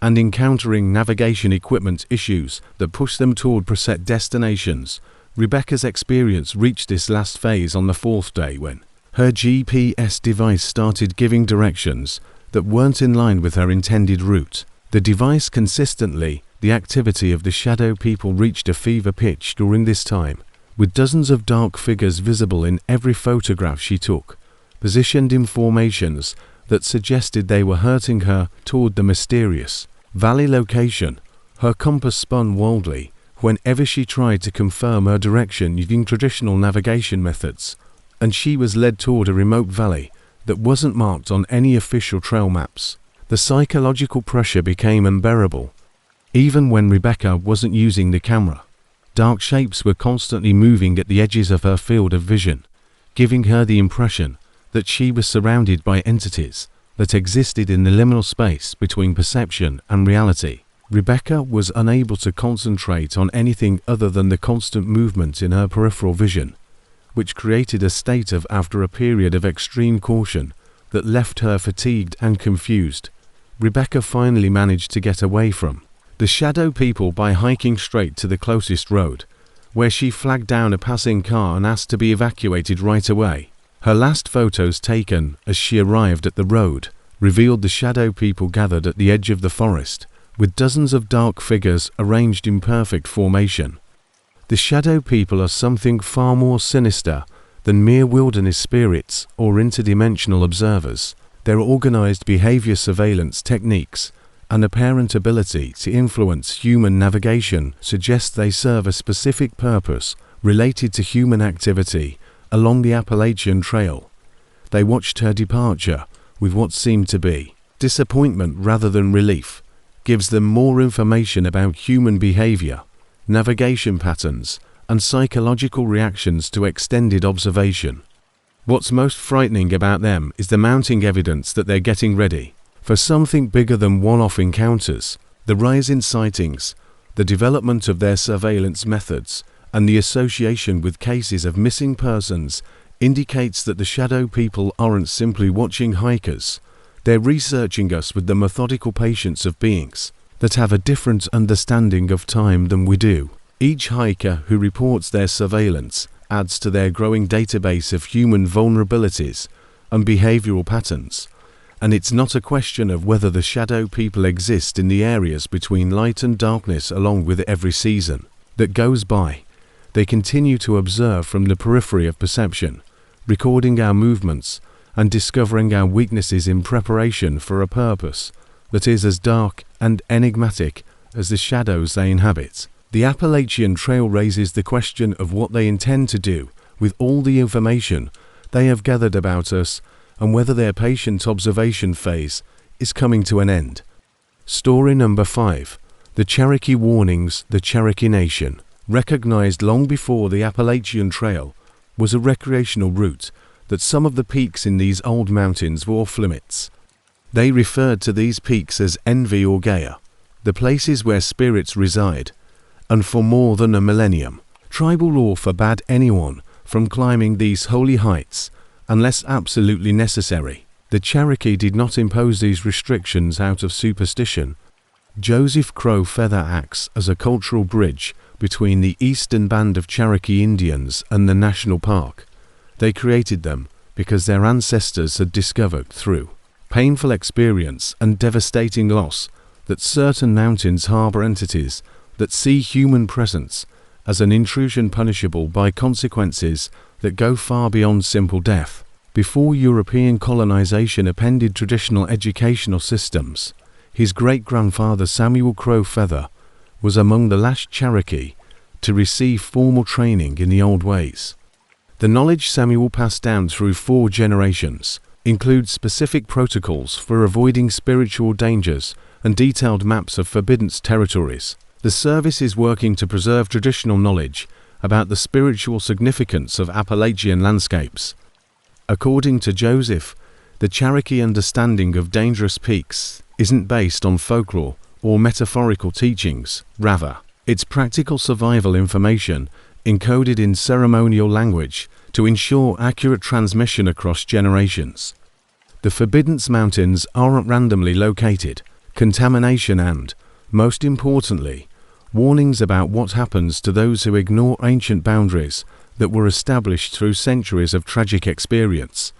and encountering navigation equipment issues that push them toward preset destinations. Rebecca's experience reached this last phase on the 4th day when her GPS device started giving directions that weren't in line with her intended route. The device the activity of the shadow people reached a fever pitch during this time, with dozens of dark figures visible in every photograph she took, positioned in formations that suggested they were hurting her toward the mysterious valley location. Her compass spun wildly whenever she tried to confirm her direction using traditional navigation methods, and she was led toward a remote valley that wasn't marked on any official trail maps. The psychological pressure became unbearable. Even when Rebecca wasn't using the camera, dark shapes were constantly moving at the edges of her field of vision, giving her the impression that she was surrounded by entities that existed in the liminal space between perception and reality. Rebecca was unable to concentrate on anything other than the constant movement in her peripheral vision, which created a state of after a period of extreme caution that left her fatigued and confused. Rebecca finally managed to get away from the shadow people by hiking straight to the closest road, where she flagged down a passing car and asked to be evacuated right away. Her last photos taken as she arrived at the road revealed the shadow people gathered at the edge of the forest, with dozens of dark figures arranged in perfect formation. The shadow people are something far more sinister than mere wilderness spirits or interdimensional observers. Their organized behavior surveillance techniques and apparent ability to influence human navigation suggest they serve a specific purpose related to human activity along the Appalachian Trail. They watched her departure with what seemed to be disappointment rather than relief, gives them more information about human behavior, navigation patterns, and psychological reactions to extended observation. What's most frightening about them is the mounting evidence that they're getting ready for something bigger than one-off encounters. The rise in sightings, the development of their surveillance methods, and the association with cases of missing persons indicates that the shadow people aren't simply watching hikers. They're researching us with the methodical patience of beings that have a different understanding of time than we do. Each hiker who reports their surveillance adds to their growing database of human vulnerabilities and behavioral patterns, and it's not a question of whether the shadow people exist in the areas between light and darkness. Along with every season that goes by, they continue to observe from the periphery of perception, recording our movements and discovering our weaknesses in preparation for a purpose that is as dark and enigmatic as the shadows they inhabit. The Appalachian Trail raises the question of what they intend to do with all the information they have gathered about us, and whether their patient observation phase is coming to an end. Story number 5. The Cherokee Warnings. The Cherokee Nation, recognized long before the Appalachian Trail, was a recreational route that some of the peaks in these old mountains were off limits. They referred to these peaks as Envy or Gaia, the places where spirits reside, and for more than a millennium, tribal law forbade anyone from climbing these holy heights unless absolutely necessary. The Cherokee did not impose these restrictions out of superstition. Joseph Crow Feather acts as a cultural bridge between the eastern band of Cherokee Indians and the national park. They created them because their ancestors had discovered through painful experience and devastating loss that certain mountains harbor entities that see human presence as an intrusion punishable by consequences that go far beyond simple death. Before European colonization appended traditional educational systems, his great-grandfather Samuel Crow Feather was among the last Cherokee to receive formal training in the old ways. The knowledge Samuel passed down through 4 generations includes specific protocols for avoiding spiritual dangers and detailed maps of forbidden territories. The service is working to preserve traditional knowledge about the spiritual significance of Appalachian landscapes. According to Joseph, the Cherokee understanding of dangerous peaks isn't based on folklore or metaphorical teachings. Rather, it's practical survival information encoded in ceremonial language to ensure accurate transmission across generations. The Forbidden Mountains aren't randomly located. Contamination and, most importantly, warnings about what happens to those who ignore ancient boundaries that were established through centuries of tragic experience.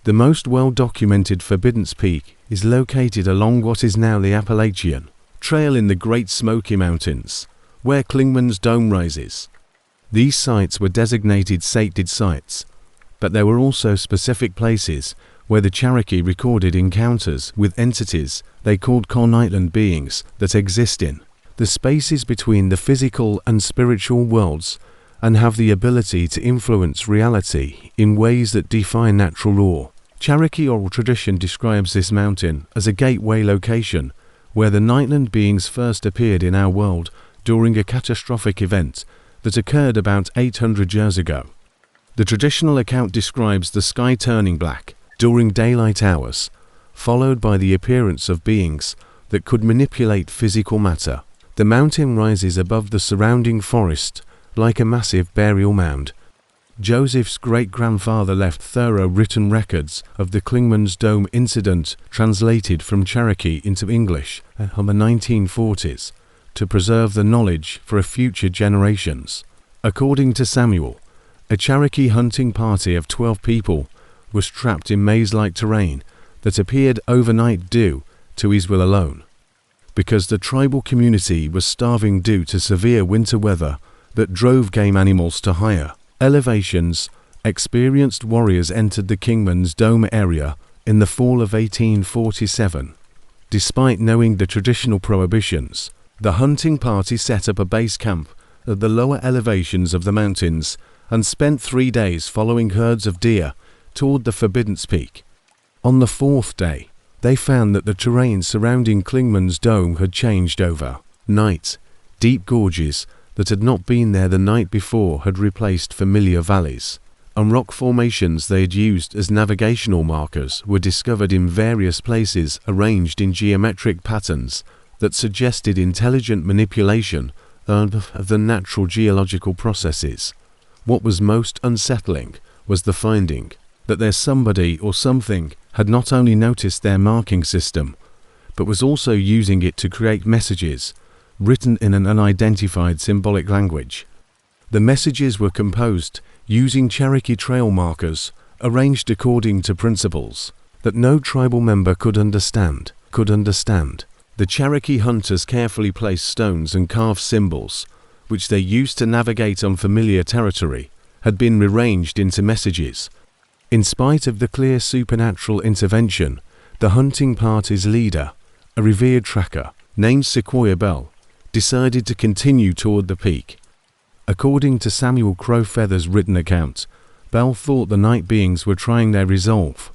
The most well-documented Forbidden Peak is located along what is now the Appalachian Trail in the Great Smoky Mountains, where Clingman's Dome rises. These sites were designated sated sites, but there were also specific places where the Cherokee recorded encounters with entities they called Con-Island beings that exist in the spaces between the physical and spiritual worlds and have the ability to influence reality in ways that defy natural law. Cherokee oral tradition describes this mountain as a gateway location where the Nightland beings first appeared in our world during a catastrophic event that occurred about 800 years ago. The traditional account describes the sky turning black during daylight hours, followed by the appearance of beings that could manipulate physical matter. The mountain rises above the surrounding forest like a massive burial mound. Joseph's great-grandfather left thorough written records of the Clingman's Dome incident translated from Cherokee into English in the 1940s to preserve the knowledge for future generations. According to Samuel, a Cherokee hunting party of 12 people was trapped in maze-like terrain that appeared overnight due to his will alone. Because the tribal community was starving due to severe winter weather that drove game animals to higher elevations, experienced warriors entered the Clingman's Dome area in the fall of 1847. Despite knowing the traditional prohibitions, the hunting party set up a base camp at the lower elevations of the mountains and spent 3 days following herds of deer toward the Forbidden Peak. On the 4th day, they found that the terrain surrounding Clingman's Dome had changed over night. Deep gorges that had not been there the night before had replaced familiar valleys, and rock formations they had used as navigational markers were discovered in various places arranged in geometric patterns that suggested intelligent manipulation of the natural geological processes. What was most unsettling was the finding that their somebody or something had not only noticed their marking system, but was also using it to create messages written in an unidentified symbolic language. The messages were composed using Cherokee trail markers arranged according to principles that no tribal member could understand. The Cherokee hunters carefully placed stones and carved symbols, which they used to navigate unfamiliar territory, had been rearranged into messages. In spite of the clear supernatural intervention, the hunting party's leader, a revered tracker named Sequoia Bell, decided to continue toward the peak. According to Samuel Crowfeather's written account, Bell thought the night beings were trying their resolve,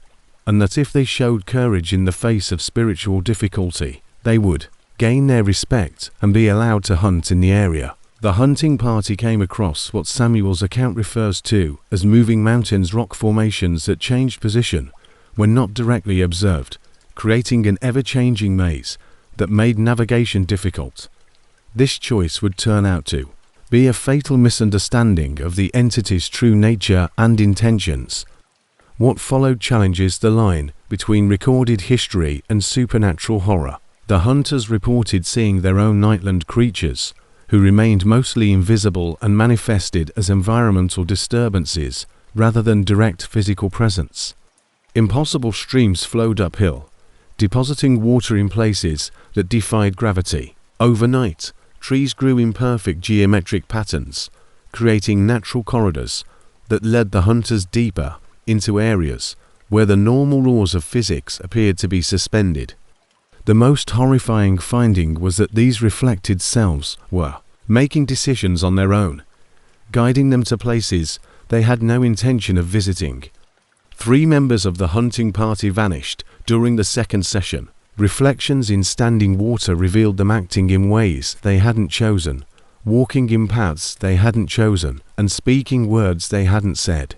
and that if they showed courage in the face of spiritual difficulty, they would gain their respect and be allowed to hunt in the area. The hunting party came across what Samuel's account refers to as moving mountains rock formations that changed position when not directly observed, creating an ever-changing maze that made navigation difficult. This choice would turn out to be a fatal misunderstanding of the entity's true nature and intentions. What followed challenges the line between recorded history and supernatural horror. The hunters reported seeing their own Nightland creatures, who remained mostly invisible and manifested as environmental disturbances rather than direct physical presence. Impossible streams flowed uphill, depositing water in places that defied gravity. Overnight, trees grew in perfect geometric patterns, creating natural corridors that led the hunters deeper into areas where the normal laws of physics appeared to be suspended. The most horrifying finding was that these reflected selves were making decisions on their own, guiding them to places they had no intention of visiting. 3 members of the hunting party vanished during the second session. Reflections in standing water revealed them acting in ways they hadn't chosen, walking in paths they hadn't chosen, and speaking words they hadn't said.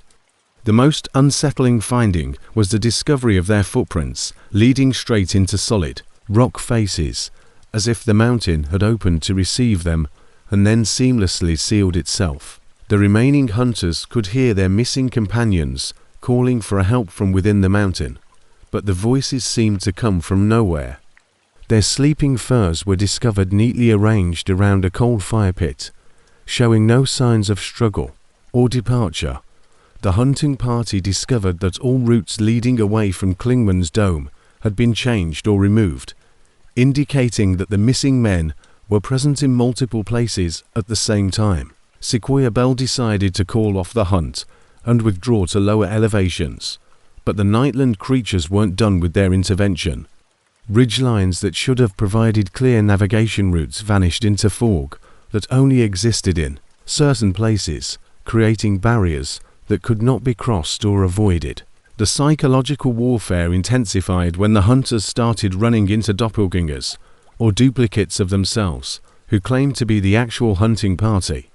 The most unsettling finding was the discovery of their footprints leading straight into solid, rock faces, as if the mountain had opened to receive them and then seamlessly sealed itself. The remaining hunters could hear their missing companions calling for help from within the mountain, but the voices seemed to come from nowhere. Their sleeping furs were discovered neatly arranged around a cold fire pit, showing no signs of struggle or departure. The hunting party discovered that all routes leading away from Klingman's dome had been changed or removed, indicating that the missing men were present in multiple places at the same time. Sequoia Bell decided to call off the hunt and withdraw to lower elevations, but the Nightland creatures weren't done with their intervention. Ridgelines that should have provided clear navigation routes vanished into fog that only existed in certain places, creating barriers that could not be crossed or avoided. The psychological warfare intensified when the hunters started running into doppelgangers, or duplicates of themselves, who claimed to be the actual hunting party.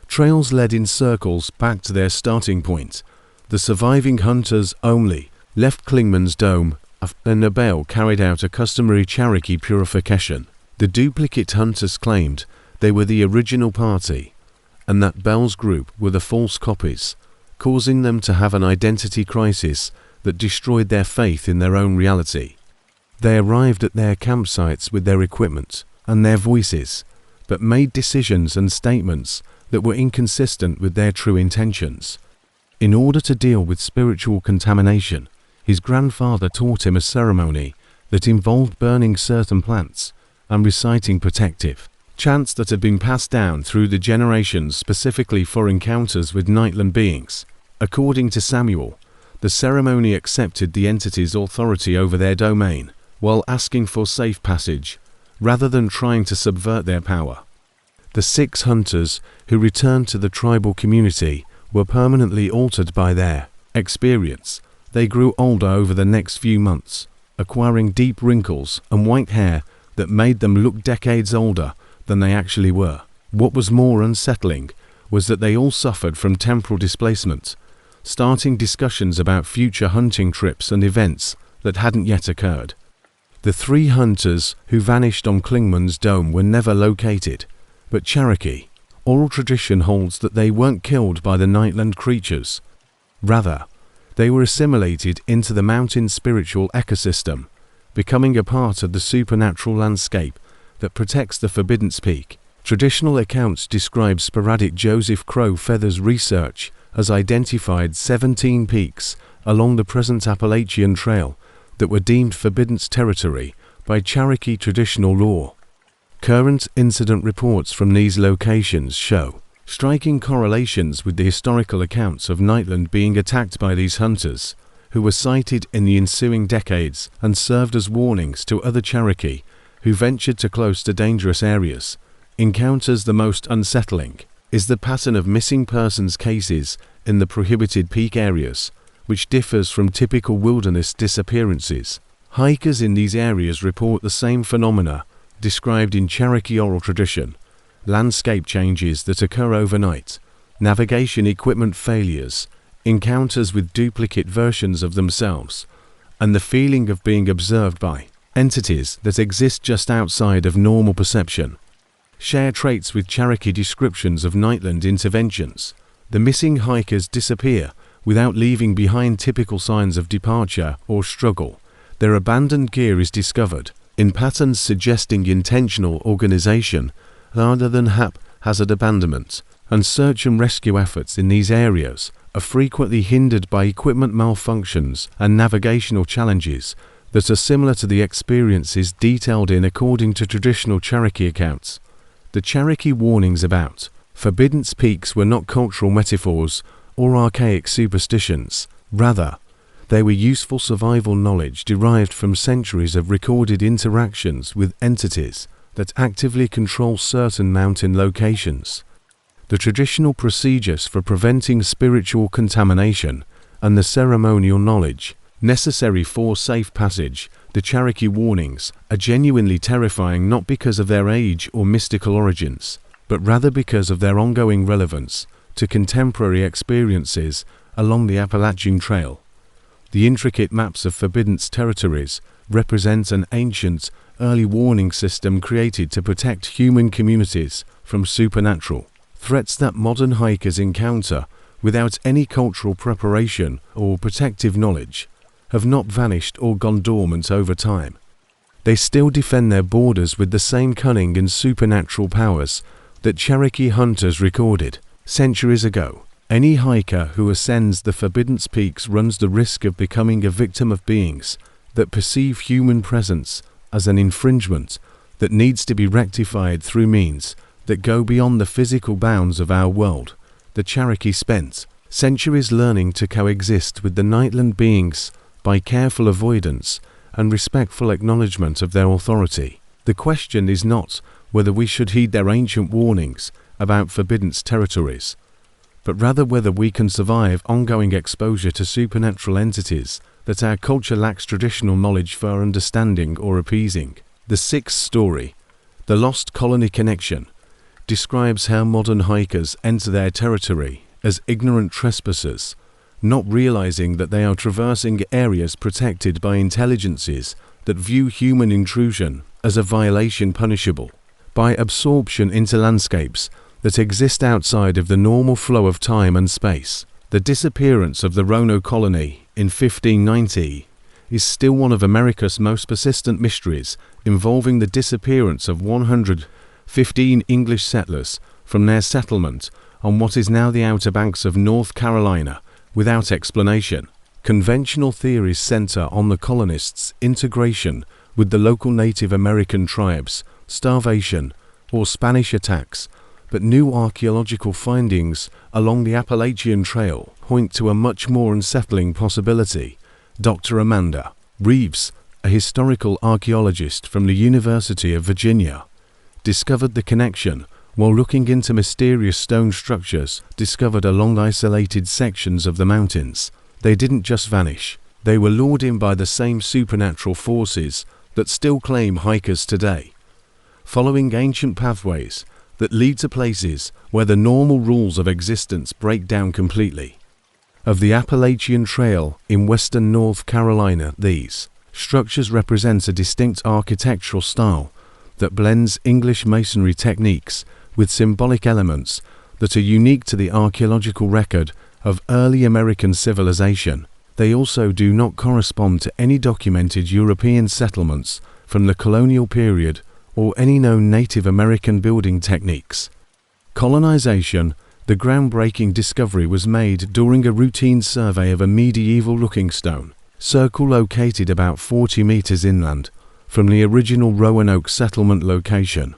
Trails led in circles back to their starting point. The surviving hunters only left Klingman's dome after Nabel carried out a customary Cherokee purification. The duplicate hunters claimed they were the original party, and that Bell's group were the false copies, causing them to have an identity crisis that destroyed their faith in their own reality. They arrived at their campsites with their equipment and their voices, but made decisions and statements that were inconsistent with their true intentions. In order to deal with spiritual contamination, his grandfather taught him a ceremony that involved burning certain plants and reciting protective chants that had been passed down through the generations specifically for encounters with Nightland beings. According to Samuel, the ceremony accepted the entity's authority over their domain while asking for safe passage, rather than trying to subvert their power. The 6 hunters who returned to the tribal community were permanently altered by their experience. They grew older over the next few months, acquiring deep wrinkles and white hair that made them look decades older than they actually were. What was more unsettling was that they all suffered from temporal displacement, starting discussions about future hunting trips and events that hadn't yet occurred. The 3 hunters who vanished on Klingman's dome were never located, but Cherokee oral tradition holds that they weren't killed by the Nightland creatures. Rather, they were assimilated into the mountain's spiritual ecosystem, becoming a part of the supernatural landscape that protects the Forbidden Peak. Traditional accounts describe sporadic Joseph Crow Feathers research as identified 17 peaks along the present Appalachian Trail that were deemed Forbidden territory by Cherokee traditional law. Current incident reports from these locations show striking correlations with the historical accounts of Nightland being attacked by these hunters, who were cited in the ensuing decades and served as warnings to other Cherokee who ventured too close to dangerous areas. Encounters the most unsettling is the pattern of missing persons cases in the prohibited peak areas, which differs from typical wilderness disappearances. Hikers in these areas report the same phenomena described in Cherokee oral tradition: landscape changes that occur overnight, navigation equipment failures, encounters with duplicate versions of themselves, and the feeling of being observed by entities that exist just outside of normal perception. Share traits with Cherokee descriptions of Nightland interventions. The missing hikers disappear without leaving behind typical signs of departure or struggle. Their abandoned gear is discovered in patterns suggesting intentional organization rather than haphazard abandonment, and search and rescue efforts in these areas are frequently hindered by equipment malfunctions and navigational challenges that are similar to the experiences detailed in according to traditional Cherokee accounts. The Cherokee warnings about Forbidden Peaks were not cultural metaphors or archaic superstitions. Rather, they were useful survival knowledge derived from centuries of recorded interactions with entities that actively control certain mountain locations. The traditional procedures for preventing spiritual contamination and the ceremonial knowledge necessary for safe passage, the Cherokee warnings, are genuinely terrifying not because of their age or mystical origins, but rather because of their ongoing relevance to contemporary experiences along the Appalachian Trail. The intricate maps of Forbidden territories represent an ancient, early warning system created to protect human communities from supernatural threats that modern hikers encounter without any cultural preparation or protective knowledge have not vanished or gone dormant over time. They still defend their borders with the same cunning and supernatural powers that Cherokee hunters recorded centuries ago. Any hiker who ascends the Forbidden Peaks runs the risk of becoming a victim of beings that perceive human presence as an infringement that needs to be rectified through means that go beyond the physical bounds of our world. The Cherokee spent centuries learning to coexist with the Nightland beings by careful avoidance and respectful acknowledgement of their authority. The question is not whether we should heed their ancient warnings about forbidden territories, but rather whether we can survive ongoing exposure to supernatural entities that our culture lacks traditional knowledge for understanding or appeasing. The sixth story, The Lost Colony Connection, describes how modern hikers enter their territory as ignorant trespassers, not realizing that they are traversing areas protected by intelligences that view human intrusion as a violation punishable by absorption into landscapes that exist outside of the normal flow of time and space. The disappearance of the Roanoke colony in 1590 is still one of America's most persistent mysteries, involving the disappearance of 115 English settlers from their settlement on what is now the Outer Banks of North Carolina without explanation. Conventional theories center on the colonists' integration with the local Native American tribes, starvation, or Spanish attacks, but new archaeological findings along the Appalachian Trail point to a much more unsettling possibility. Dr. Amanda Reeves, a historical archaeologist from the University of Virginia, discovered the connection while looking into mysterious stone structures discovered along isolated sections of the mountains. They didn't just vanish, they were lured in by the same supernatural forces that still claim hikers today, following ancient pathways that lead to places where the normal rules of existence break down completely. Of the Appalachian Trail in western North Carolina, these structures represent a distinct architectural style that blends English masonry techniques with symbolic elements that are unique to the archaeological record of early American civilization. They also do not correspond to any documented European settlements from the colonial period or any known Native American building techniques. Colonization. The groundbreaking discovery was made during a routine survey of a medieval-looking stone circle located about 40 meters inland from the original Roanoke settlement location.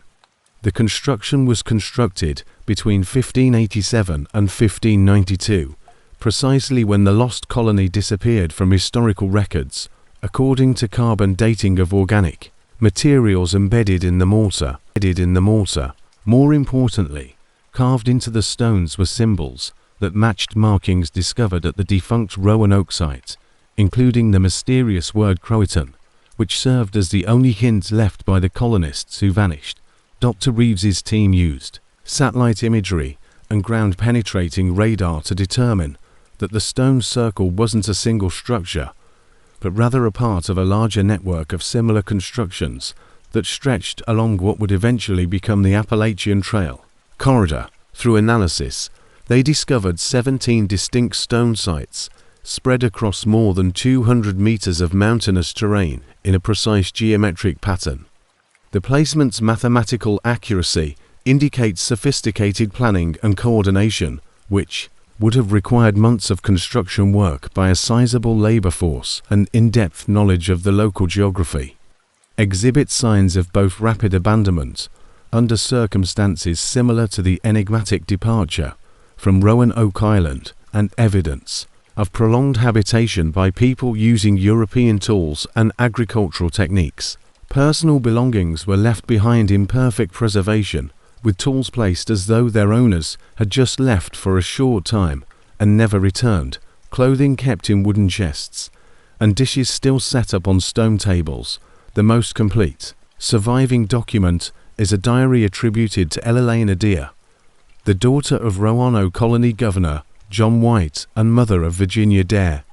The construction was constructed between 1587 and 1592, precisely when the lost colony disappeared from historical records, according to carbon dating of organic materials embedded in the mortar. More importantly, carved into the stones were symbols that matched markings discovered at the defunct Roanoke site, including the mysterious word Croatan, which served as the only hint left by the colonists who vanished. Dr. Reeves's team used satellite imagery and ground-penetrating radar to determine that the stone circle wasn't a single structure, but rather a part of a larger network of similar constructions that stretched along what would eventually become the Appalachian Trail corridor. Through analysis, they discovered 17 distinct stone sites spread across more than 200 meters of mountainous terrain in a precise geometric pattern. The placement's mathematical accuracy indicates sophisticated planning and coordination, which would have required months of construction work by a sizable labor force and in-depth knowledge of the local geography. Exhibit signs of both rapid abandonment under circumstances similar to the enigmatic departure from Roanoke Island and evidence of prolonged habitation by people using European tools and agricultural techniques. Personal belongings were left behind in perfect preservation, with tools placed as though their owners had just left for a short time and never returned, clothing kept in wooden chests, and dishes still set up on stone tables. The most complete surviving document is a diary attributed to Elelena Deer, the daughter of Roanoke Colony Governor John White and mother of Virginia Dare,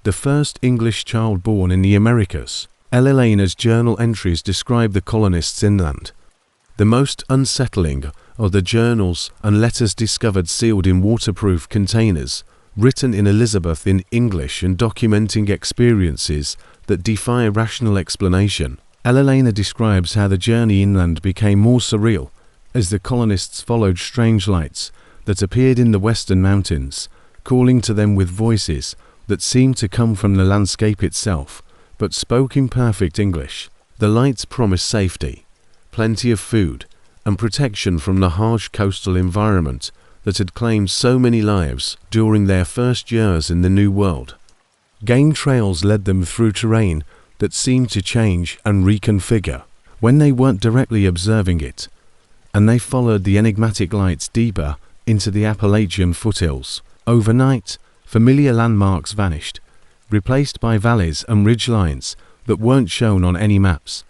the first English child born in the Americas. Elena's journal entries describe the colonists inland. The most unsettling are the journals and letters discovered sealed in waterproof containers, written in Elizabethan English and documenting experiences that defy rational explanation. Elena describes how the journey inland became more surreal as the colonists followed strange lights that appeared in the western mountains, calling to them with voices that seemed to come from the landscape itself, but spoke in perfect English. The lights promised safety, plenty of food, and protection from the harsh coastal environment that had claimed so many lives during their first years in the New World. Game trails led them through terrain that seemed to change and reconfigure when they weren't directly observing it, and they followed the enigmatic lights deeper into the Appalachian foothills. Overnight, familiar landmarks vanished, replaced by valleys and ridgelines that weren't shown on any maps,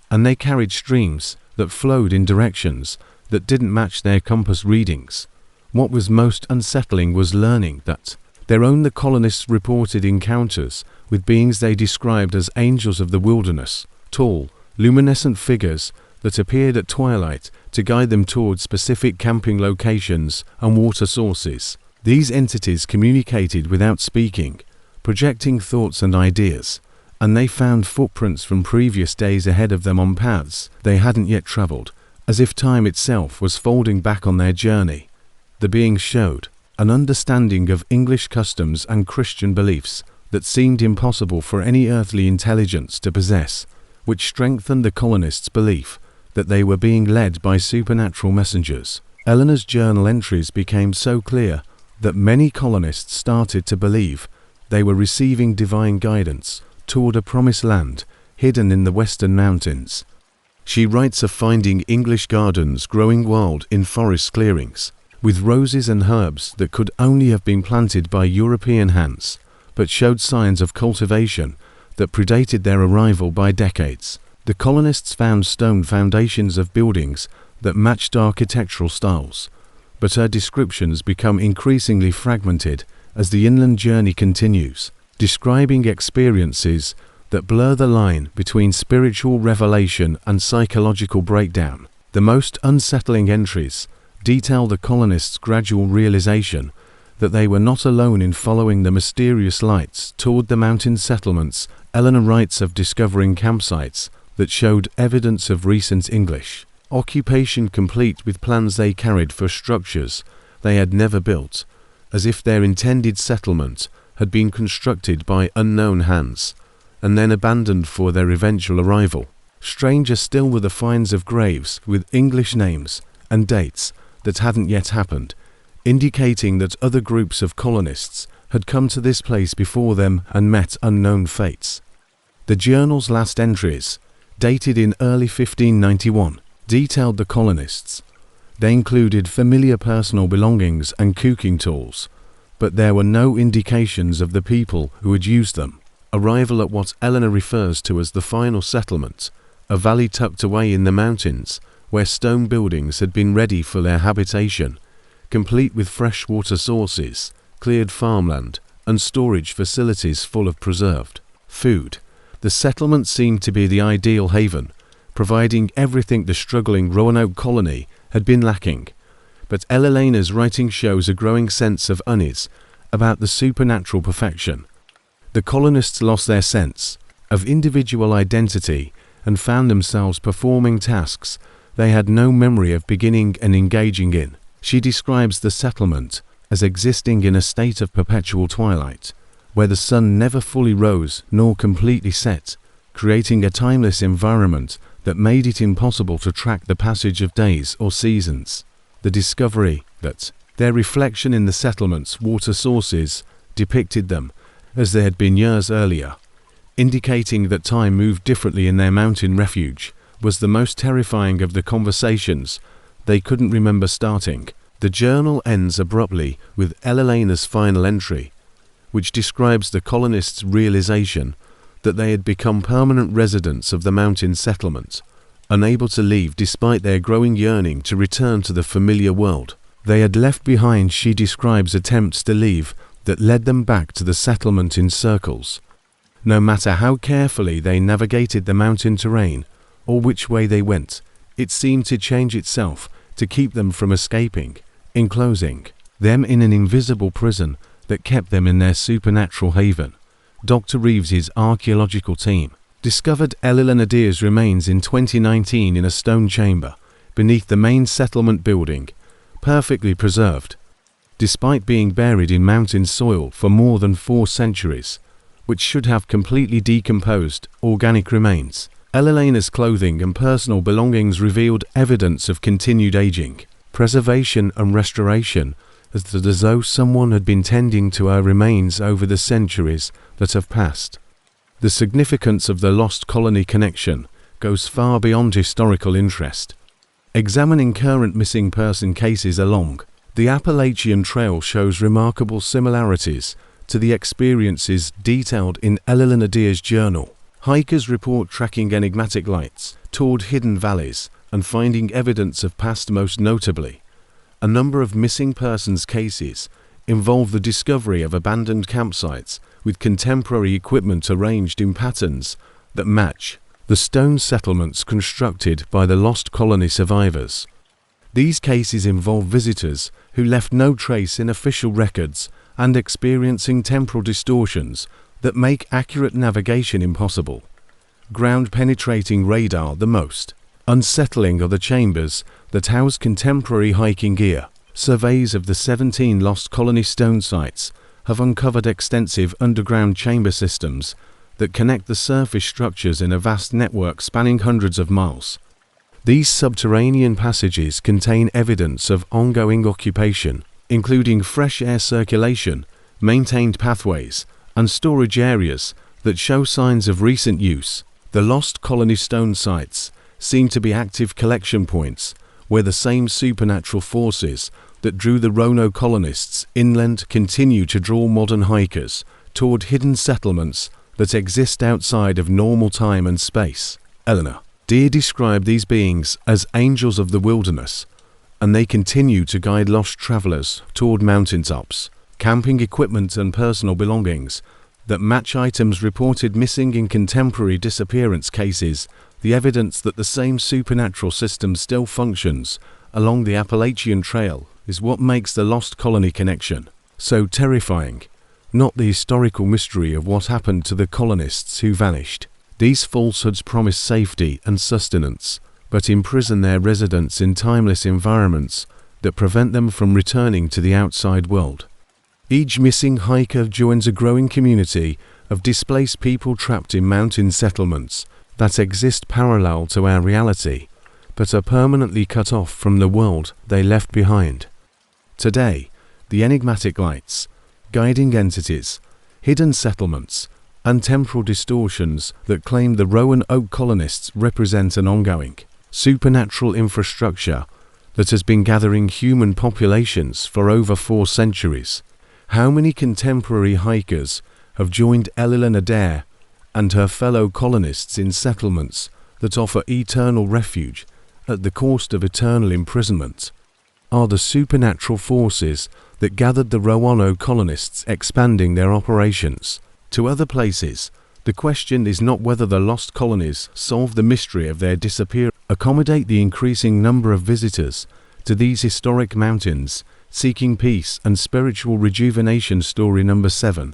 and they carried streams that flowed in directions that didn't match their compass readings. What was most unsettling was learning that the colonists reported encounters with beings they described as angels of the wilderness, tall, luminescent figures that appeared at twilight to guide them towards specific camping locations and water sources. These entities communicated without speaking, projecting thoughts and ideas, and they found footprints from previous days ahead of them on paths they hadn't yet traveled, as if time itself was folding back on their journey. The beings showed an understanding of English customs and Christian beliefs that seemed impossible for any earthly intelligence to possess, which strengthened the colonists' belief that they were being led by supernatural messengers. Eleanor's journal entries became so clear that many colonists started to believe they were receiving divine guidance toward a promised land hidden in the western mountains. She writes of finding English gardens growing wild in forest clearings, with roses and herbs that could only have been planted by European hands, but showed signs of cultivation that predated their arrival by decades. The colonists found stone foundations of buildings that matched architectural styles, but her descriptions become increasingly fragmented as the inland journey continues, describing experiences that blur the line between spiritual revelation and psychological breakdown. The most unsettling entries detail the colonists' gradual realization that they were not alone in following the mysterious lights toward the mountain settlements. Eleanor writes of discovering campsites that showed evidence of recent English occupation, complete with plans they carried for structures they had never built, as if their intended settlement had been constructed by unknown hands and then abandoned for their eventual arrival. Stranger still were the finds of graves with English names and dates that hadn't yet happened, indicating that other groups of colonists had come to this place before them and met unknown fates. The journal's last entries, dated in early 1591, detailed the colonists. They included familiar personal belongings and cooking tools, but there were no indications of the people who had used them. Arrival at what Eleanor refers to as the final settlement, a valley tucked away in the mountains, where stone buildings had been ready for their habitation, complete with fresh water sources, cleared farmland, and storage facilities full of preserved food. The settlement seemed to be the ideal haven, providing everything the struggling Roanoke colony had been lacking. But Elena's writing shows a growing sense of unease about the supernatural perfection. The colonists lost their sense of individual identity and found themselves performing tasks they had no memory of beginning and engaging in. She describes the settlement as existing in a state of perpetual twilight, where the sun never fully rose nor completely set, creating a timeless environment that made it impossible to track the passage of days or seasons. The discovery that their reflection in the settlement's water sources depicted them as they had been years earlier, indicating that time moved differently in their mountain refuge, was the most terrifying of the conversations they couldn't remember starting. The journal ends abruptly with Elena's final entry, which describes the colonists' realization that they had become permanent residents of the mountain settlement, unable to leave despite their growing yearning to return to the familiar world they had left behind. She describes attempts to leave that led them back to the settlement in circles, No matter how carefully they navigated the mountain terrain, or which way they went, it seemed to change itself to keep them from escaping, enclosing them in an invisible prison that kept them in their supernatural haven. Dr. Reeves's archaeological team discovered Elila Nadir's remains in 2019 in a stone chamber beneath the main settlement building, perfectly preserved, despite being buried in mountain soil for more than 4 centuries, which should have completely decomposed organic remains. Elilena's clothing and personal belongings revealed evidence of continued aging, preservation and restoration, as though someone had been tending to her remains over the centuries that have passed. The significance of the lost colony connection goes far beyond historical interest. Examining current missing person cases along the Appalachian Trail shows remarkable similarities to the experiences detailed in Elila Nadir's journal. Hikers report tracking enigmatic lights toward hidden valleys and finding evidence of past. Most notably, a number of missing persons cases involve the discovery of abandoned campsites with contemporary equipment arranged in patterns that match the stone settlements constructed by the lost colony survivors. These cases involve visitors who left no trace in official records and experiencing temporal distortions that make accurate navigation impossible. Ground-penetrating radar. The most unsettling are the chambers that house contemporary hiking gear. Surveys of the 17 lost colony stone sites have uncovered extensive underground chamber systems that connect the surface structures in a vast network spanning hundreds of miles. These subterranean passages contain evidence of ongoing occupation, including fresh air circulation, maintained pathways, and storage areas that show signs of recent use. The lost colony stone sites seem to be active collection points where the same supernatural forces that drew the Roanoke colonists inland continue to draw modern hikers toward hidden settlements that exist outside of normal time and space. Elila Nadir described these beings as angels of the wilderness, and they continue to guide lost travelers toward mountaintops. Camping equipment and personal belongings that match items reported missing in contemporary disappearance cases, the evidence that the same supernatural system still functions along the Appalachian Trail is what makes the lost colony connection so terrifying, not the historical mystery of what happened to the colonists who vanished. These falsehoods promise safety and sustenance, but imprison their residents in timeless environments that prevent them from returning to the outside world. Each missing hiker joins a growing community of displaced people trapped in mountain settlements that exist parallel to our reality, but are permanently cut off from the world they left behind. Today, the enigmatic lights, guiding entities, hidden settlements, and temporal distortions that claim the Roanoke colonists represent an ongoing, supernatural infrastructure that has been gathering human populations for over 4 centuries. How many contemporary hikers have joined Elila Nadir and her fellow colonists in settlements that offer eternal refuge at the cost of eternal imprisonment? Are the supernatural forces that gathered the Roanoke colonists expanding their operations to other places? The question is not whether the lost colonies solve the mystery of their disappearance, accommodate the increasing number of visitors to these historic mountains seeking peace and spiritual rejuvenation. Story number 7.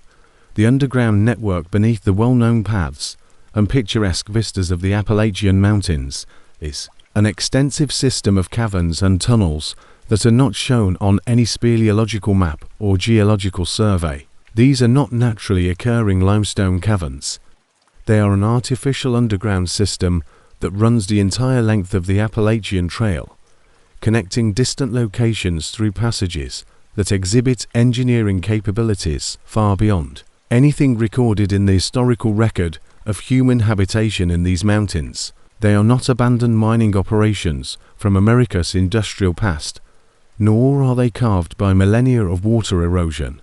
The underground network beneath the well-known paths and picturesque vistas of the Appalachian Mountains is an extensive system of caverns and tunnels that are not shown on any speleological map or geological survey. These are not naturally occurring limestone caverns. They are an artificial underground system that runs the entire length of the Appalachian Trail, connecting distant locations through passages that exhibit engineering capabilities far beyond anything recorded in the historical record of human habitation in these mountains. They are not abandoned mining operations from America's industrial past, nor are they carved by millennia of water erosion.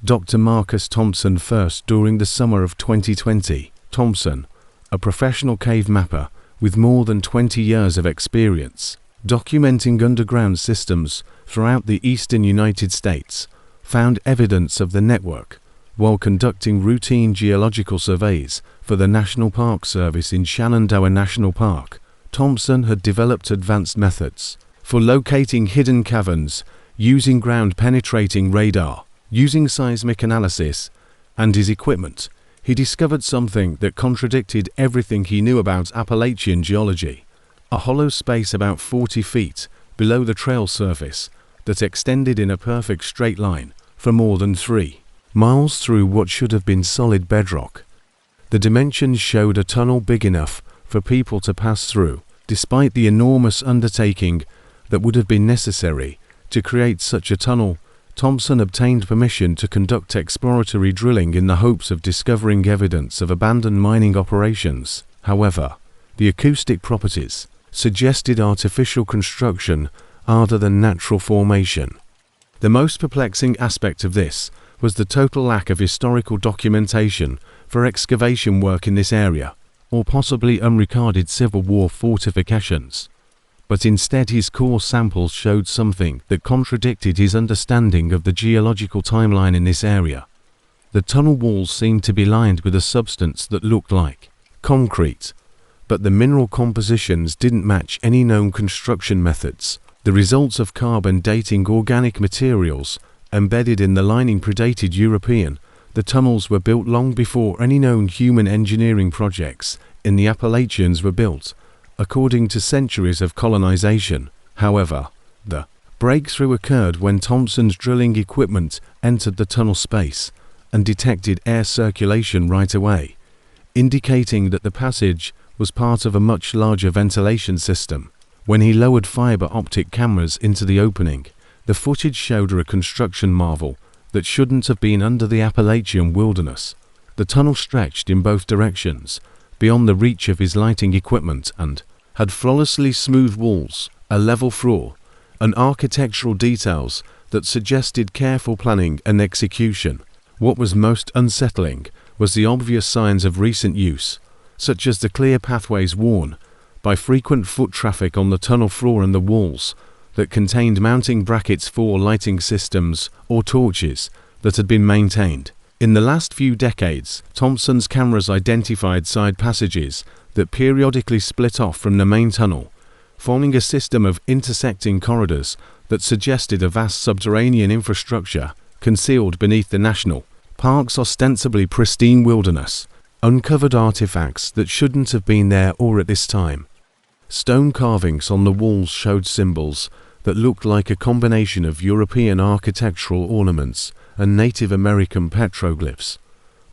Dr. Marcus Thompson. First, during the summer of 2020, Thompson, a professional cave mapper with more than 20 years of experience documenting underground systems throughout the eastern United States, found evidence of the network while conducting routine geological surveys for the National Park Service in Shenandoah National Park. Thompson had developed advanced methods for locating hidden caverns using ground-penetrating radar. Using seismic analysis and his equipment, he discovered something that contradicted everything he knew about Appalachian geology: a hollow space about 40 feet below the trail surface that extended in a perfect straight line for more than 3 miles through what should have been solid bedrock. The dimensions showed a tunnel big enough for people to pass through, despite the enormous undertaking that would have been necessary to create such a tunnel. Thompson obtained permission to conduct exploratory drilling in the hopes of discovering evidence of abandoned mining operations. However, the acoustic properties suggested artificial construction rather than natural formation. The most perplexing aspect of this was the total lack of historical documentation for excavation work in this area, or possibly unrecorded Civil War fortifications. But instead his core samples showed something that contradicted his understanding of the geological timeline in this area. The tunnel walls seemed to be lined with a substance that looked like concrete, but the mineral compositions didn't match any known construction methods. The results of carbon dating organic materials embedded in the lining predated European. The tunnels were built long before any known human engineering projects in the Appalachians were built, according to centuries of colonization. However, the breakthrough occurred when Thompson's drilling equipment entered the tunnel space and detected air circulation right away, indicating that the passage was part of a much larger ventilation system. When he lowered fiber optic cameras into the opening, the footage showed a construction marvel that shouldn't have been under the Appalachian wilderness. The tunnel stretched in both directions, beyond the reach of his lighting equipment, and had flawlessly smooth walls, a level floor, and architectural details that suggested careful planning and execution. What was most unsettling was the obvious signs of recent use, such as the clear pathways worn by frequent foot traffic on the tunnel floor and the walls that contained mounting brackets for lighting systems or torches that had been maintained. In the last few decades, Thompson's cameras identified side passages that periodically split off from the main tunnel, forming a system of intersecting corridors that suggested a vast subterranean infrastructure concealed beneath the national park's ostensibly pristine wilderness. Uncovered artifacts that shouldn't have been there or at this time. Stone carvings on the walls showed symbols that looked like a combination of European architectural ornaments and Native American petroglyphs,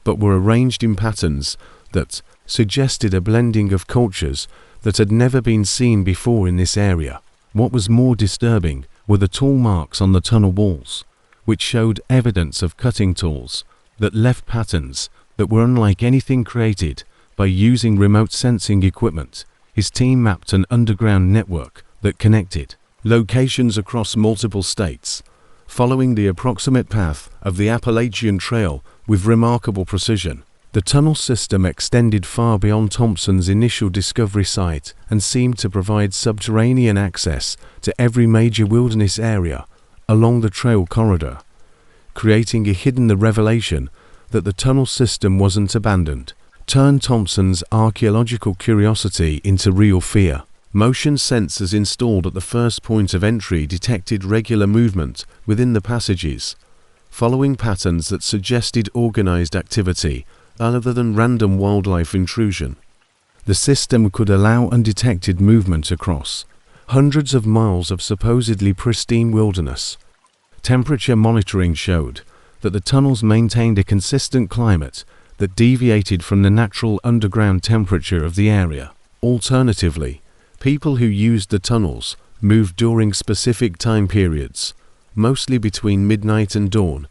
but were arranged in patterns that suggested a blending of cultures that had never been seen before in this area. What was more disturbing were the tool marks on the tunnel walls, which showed evidence of cutting tools that left patterns that were unlike anything created by using remote sensing equipment. His team mapped an underground network that connected locations across multiple states, following the approximate path of the Appalachian Trail with remarkable precision. The tunnel system extended far beyond Thompson's initial discovery site and seemed to provide subterranean access to every major wilderness area along the trail corridor, creating a hidden revelation that the tunnel system wasn't abandoned. Turned Thompson's archaeological curiosity into real fear. Motion sensors installed at the first point of entry detected regular movement within the passages, following patterns that suggested organized activity other than random wildlife intrusion. The system could allow undetected movement across hundreds of miles of supposedly pristine wilderness. Temperature monitoring showed that the tunnels maintained a consistent climate that deviated from the natural underground temperature of the area. Alternatively, people who used the tunnels moved during specific time periods, mostly between midnight and dawn,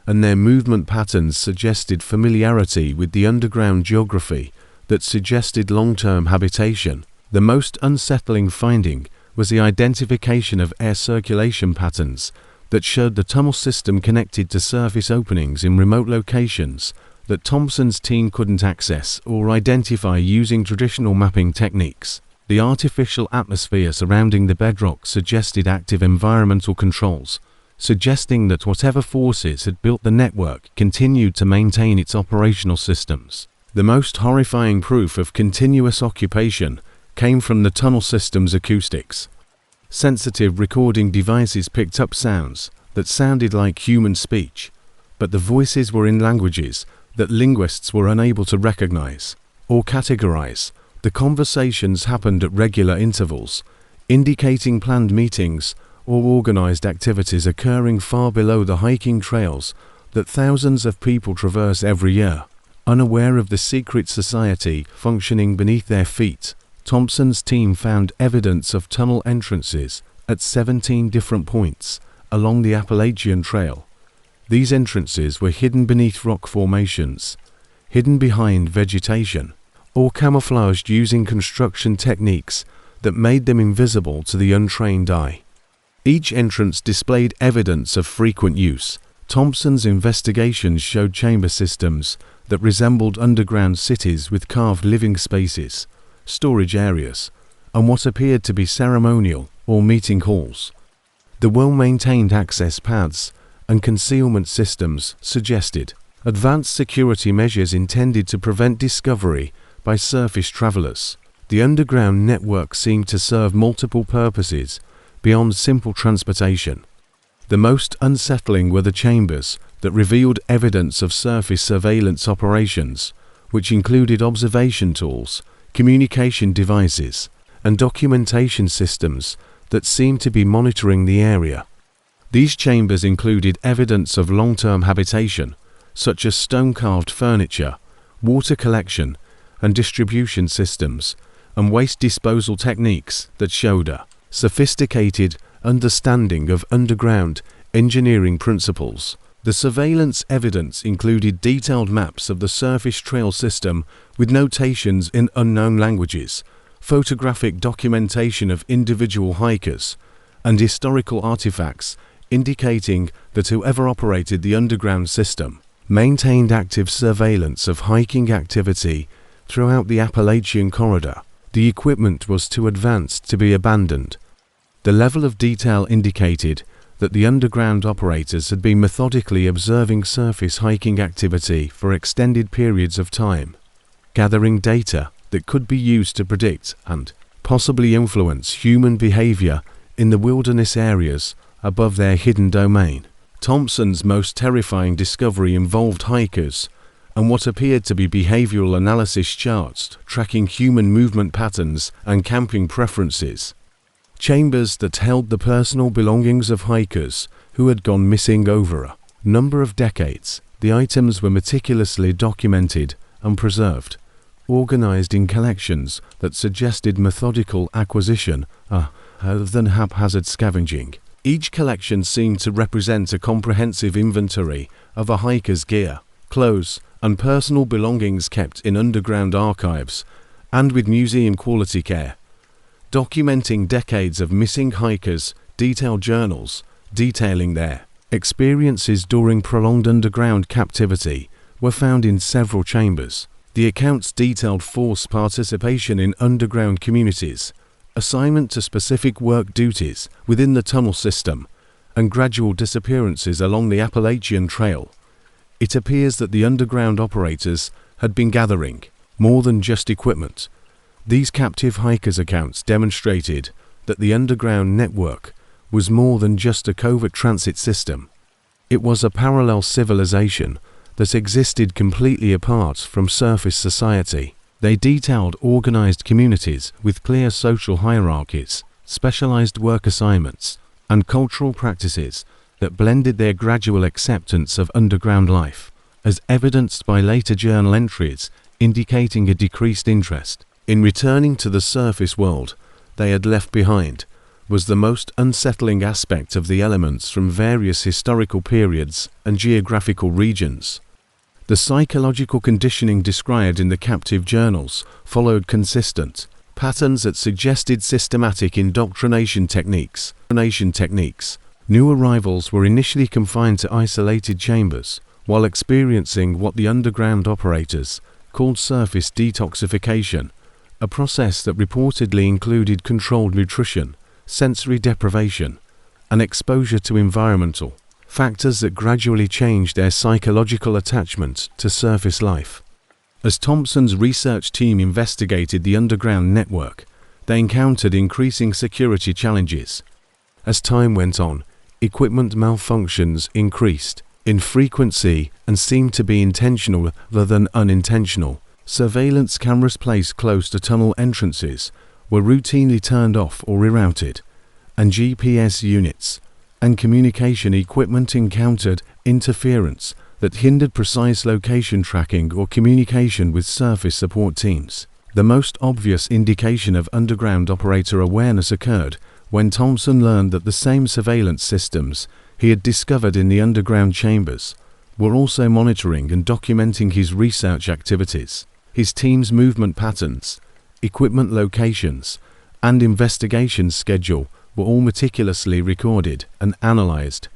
and their movement patterns suggested familiarity with the underground geography that suggested long-term habitation. The most unsettling finding was the identification of air circulation patterns that showed the tunnel system connected to surface openings in remote locations that Thompson's team couldn't access or identify using traditional mapping techniques. The artificial atmosphere surrounding the bedrock suggested active environmental controls, suggesting that whatever forces had built the network continued to maintain its operational systems. The most horrifying proof of continuous occupation came from the tunnel system's acoustics. Sensitive recording devices picked up sounds that sounded like human speech, but the voices were in languages that linguists were unable to recognize or categorize. The conversations happened at regular intervals, indicating planned meetings or organized activities occurring far below the hiking trails that thousands of people traverse every year. Unaware of the secret society functioning beneath their feet, Thompson's team found evidence of tunnel entrances at 17 different points along the Appalachian Trail. These entrances were hidden beneath rock formations, hidden behind vegetation, or camouflaged using construction techniques that made them invisible to the untrained eye. Each entrance displayed evidence of frequent use. Thompson's investigations showed chamber systems that resembled underground cities with carved living spaces, storage areas, and what appeared to be ceremonial or meeting halls. The well-maintained access paths and concealment systems suggested advanced security measures intended to prevent discovery by surface travelers. The underground network seemed to serve multiple purposes beyond simple transportation. The most unsettling were the chambers that revealed evidence of surface surveillance operations, which included observation tools, communication devices, and documentation systems that seemed to be monitoring the area. These chambers included evidence of long-term habitation, such as stone-carved furniture, water collection and distribution systems, and waste disposal techniques that showed a sophisticated understanding of underground engineering principles. The surveillance evidence included detailed maps of the surface trail system with notations in unknown languages, photographic documentation of individual hikers, and historical artifacts indicating that whoever operated the underground system maintained active surveillance of hiking activity throughout the Appalachian corridor. The equipment was too advanced to be abandoned. The level of detail indicated that the underground operators had been methodically observing surface hiking activity for extended periods of time, gathering data that could be used to predict and possibly influence human behavior in the wilderness areas above their hidden domain. Thompson's most terrifying discovery involved hikers and what appeared to be behavioral analysis charts tracking human movement patterns and camping preferences. Chambers that held the personal belongings of hikers who had gone missing over a number of decades. The items were meticulously documented and preserved, organized in collections that suggested methodical acquisition rather than haphazard scavenging. Each collection seemed to represent a comprehensive inventory of a hiker's gear, clothes, and personal belongings kept in underground archives and with museum-quality care. Documenting decades of missing hikers, detailed journals detailing their experiences during prolonged underground captivity were found in several chambers. The accounts detailed forced participation in underground communities, assignment to specific work duties within the tunnel system, and gradual disappearances along the Appalachian Trail. It appears that the underground operators had been gathering more than just equipment. These captive hikers' accounts demonstrated that the underground network was more than just a covert transit system. It was a parallel civilization that existed completely apart from surface society. They detailed organized communities with clear social hierarchies, specialized work assignments, and cultural practices that blended their gradual acceptance of underground life, as evidenced by later journal entries indicating a decreased interest in returning to the surface world they had left behind. Was the most unsettling aspect of the elements from various historical periods and geographical regions. The psychological conditioning described in the captive journals followed consistent patterns that suggested systematic indoctrination techniques. New arrivals were initially confined to isolated chambers, while experiencing what the underground operators called surface detoxification, a process that reportedly included controlled nutrition, sensory deprivation, and exposure to environmental factors that gradually changed their psychological attachment to surface life. As Thompson's research team investigated the underground network, they encountered increasing security challenges. As time went on, equipment malfunctions increased in frequency and seemed to be intentional rather than unintentional. Surveillance cameras placed close to tunnel entrances were routinely turned off or rerouted, and GPS units and communication equipment encountered interference that hindered precise location tracking or communication with surface support teams. The most obvious indication of underground operator awareness occurred when Thompson learned that the same surveillance systems he had discovered in the underground chambers were also monitoring and documenting his research activities. His team's movement patterns, equipment locations, and investigation schedule were all meticulously recorded and analyzed,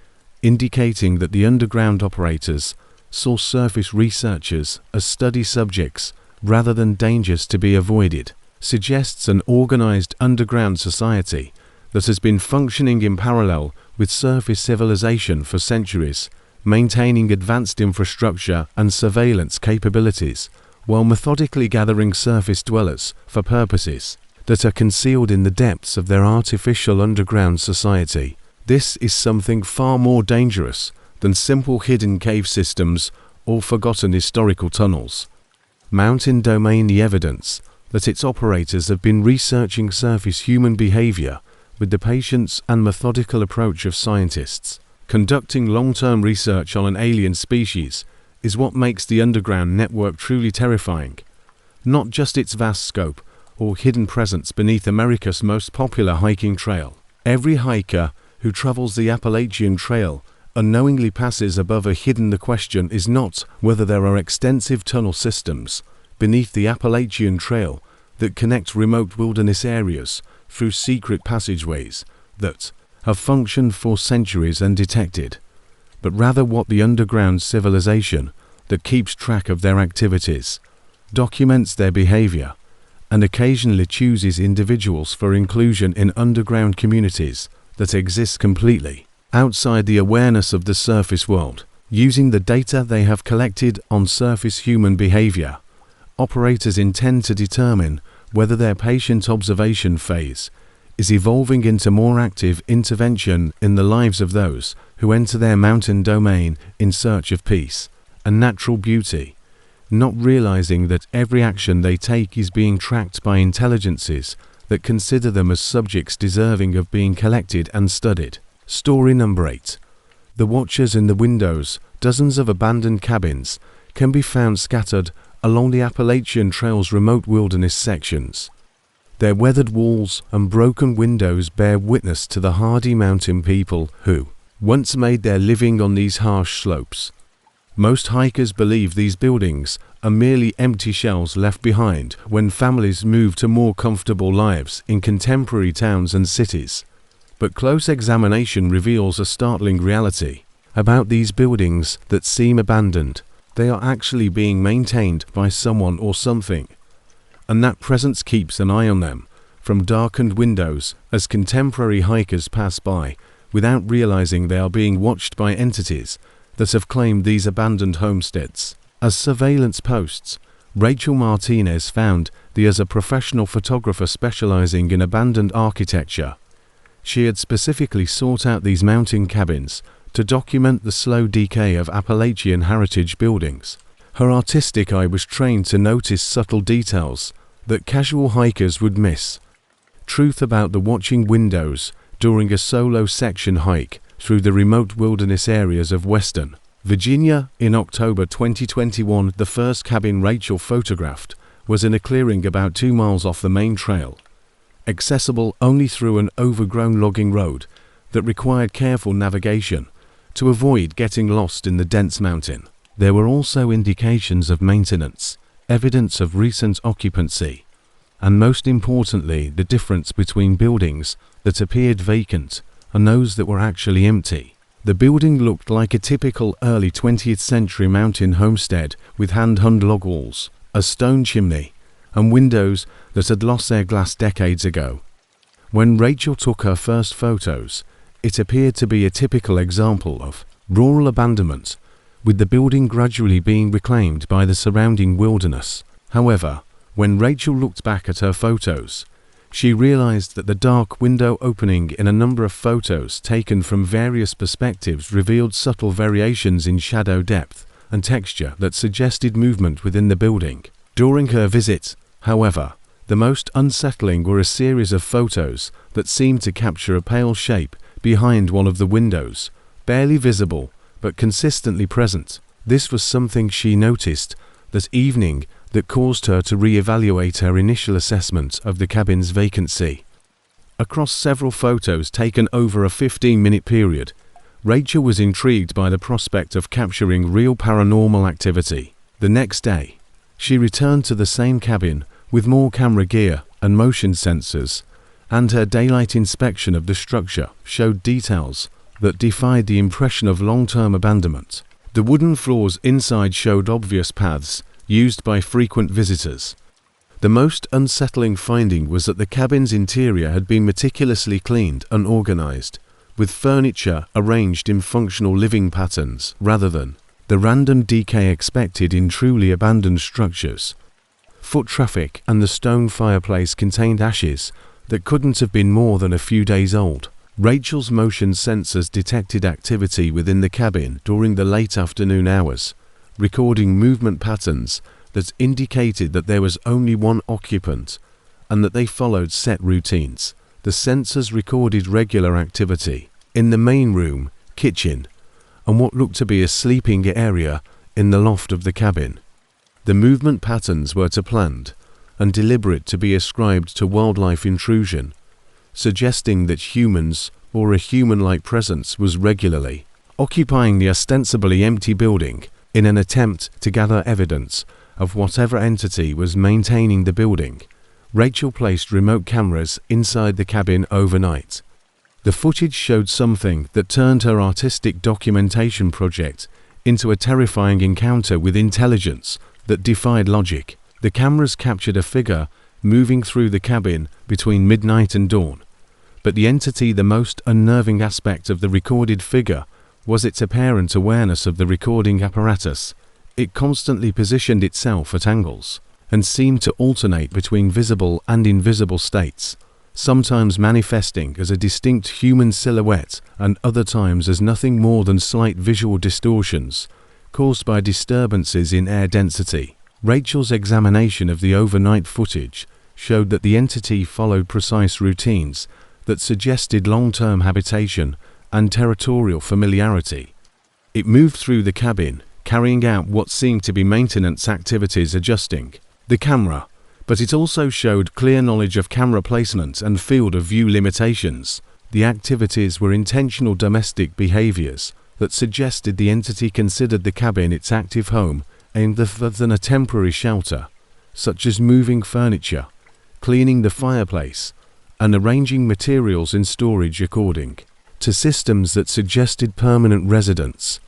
indicating that the underground operators saw surface researchers as study subjects rather than dangers to be avoided. Suggests an organized underground society that has been functioning in parallel with surface civilization for centuries, maintaining advanced infrastructure and surveillance capabilities while methodically gathering surface dwellers for purposes that are concealed in the depths of their artificial underground society. This is something far more dangerous than simple hidden cave systems or forgotten historical tunnels. Mountain Domain the evidence that its operators have been researching surface human behavior with the patience and methodical approach of scientists. Conducting long-term research on an alien species is what makes the underground network truly terrifying. Not just its vast scope or hidden presence beneath America's most popular hiking trail. Every hiker who travels the Appalachian Trail unknowingly passes above a hidden. The question is not whether there are extensive tunnel systems beneath the Appalachian Trail that connect remote wilderness areas through secret passageways that have functioned for centuries undetected, but rather what the underground civilization that keeps track of their activities, documents their behavior, and occasionally chooses individuals for inclusion in underground communities that exist completely outside the awareness of the surface world. Using the data they have collected on surface human behavior, operators intend to determine whether their patient observation phase is evolving into more active intervention in the lives of those who enter their mountain domain in search of peace and natural beauty, not realizing that every action they take is being tracked by intelligences that consider them as subjects deserving of being collected and studied. Story number 8. The Watchers in the Windows. Dozens of abandoned cabins can be found scattered along the Appalachian Trail's remote wilderness sections. Their weathered walls and broken windows bear witness to the hardy mountain people who once made their living on these harsh slopes. Most hikers believe these buildings are merely empty shells left behind when families move to more comfortable lives in contemporary towns and cities. But close examination reveals a startling reality about these buildings that seem abandoned. They are actually being maintained by someone or something, and that presence keeps an eye on them from darkened windows as contemporary hikers pass by without realizing they are being watched by entities that have claimed these abandoned homesteads as surveillance posts. Rachel Martinez found as a professional photographer specializing in abandoned architecture. She had specifically sought out these mountain cabins to document the slow decay of Appalachian heritage buildings. Her artistic eye was trained to notice subtle details that casual hikers would miss. Truth about the watching windows during a solo section hike through the remote wilderness areas of Western Virginia. In October 2021, the first cabin Rachel photographed was in a clearing about 2 miles off the main trail, accessible only through an overgrown logging road that required careful navigation to avoid getting lost in the dense mountain. There were also indications of maintenance, evidence of recent occupancy, and most importantly, the difference between buildings that appeared vacant and those that were actually empty. The building looked like a typical early 20th century mountain homestead with hand-hung log walls, a stone chimney, and windows that had lost their glass decades ago. When Rachel took her first photos, It appeared to be a typical example of rural abandonment, with the building gradually being reclaimed by the surrounding wilderness. However, when Rachel looked back at her photos, she realized that the dark window opening in a number of photos taken from various perspectives revealed subtle variations in shadow depth and texture that suggested movement within the building. During her visit, however, the most unsettling were a series of photos that seemed to capture a pale shape behind one of the windows, barely visible but consistently present. This was something she noticed that evening that caused her to re-evaluate her initial assessment of the cabin's vacancy. Across several photos taken over a 15-minute period, Rachel was intrigued by the prospect of capturing real paranormal activity. The next day, she returned to the same cabin with more camera gear and motion sensors, and her daylight inspection of the structure showed details that defied the impression of long-term abandonment. The wooden floors inside showed obvious paths used by frequent visitors. The most unsettling finding was that the cabin's interior had been meticulously cleaned and organized, with furniture arranged in functional living patterns rather than the random decay expected in truly abandoned structures. Foot traffic and the stone fireplace contained ashes that couldn't have been more than a few days old. Rachel's motion sensors detected activity within the cabin during the late afternoon hours, recording movement patterns that indicated that there was only one occupant and that they followed set routines. The sensors recorded regular activity in the main room, kitchen, and what looked to be a sleeping area in the loft of the cabin. The movement patterns were planned and deliberate to be ascribed to wildlife intrusion, suggesting that humans or a human-like presence was regularly occupying the ostensibly empty building in an attempt to gather evidence of whatever entity was maintaining the building. Rachel placed remote cameras inside the cabin overnight. The footage showed something that turned her artistic documentation project into a terrifying encounter with intelligence that defied logic. The cameras captured a figure moving through the cabin between midnight and dawn, but the entity, the most unnerving aspect of the recorded figure, was its apparent awareness of the recording apparatus. It constantly positioned itself at angles and seemed to alternate between visible and invisible states, sometimes manifesting as a distinct human silhouette and other times as nothing more than slight visual distortions caused by disturbances in air density. Rachel's examination of the overnight footage showed that the entity followed precise routines that suggested long-term habitation and territorial familiarity. It moved through the cabin, carrying out what seemed to be maintenance activities, adjusting the camera, but it also showed clear knowledge of camera placement and field of view limitations. The activities were intentional domestic behaviors that suggested the entity considered the cabin its active home aimed other than a temporary shelter, such as moving furniture, cleaning the fireplace, and arranging materials in storage according to systems that suggested permanent residence.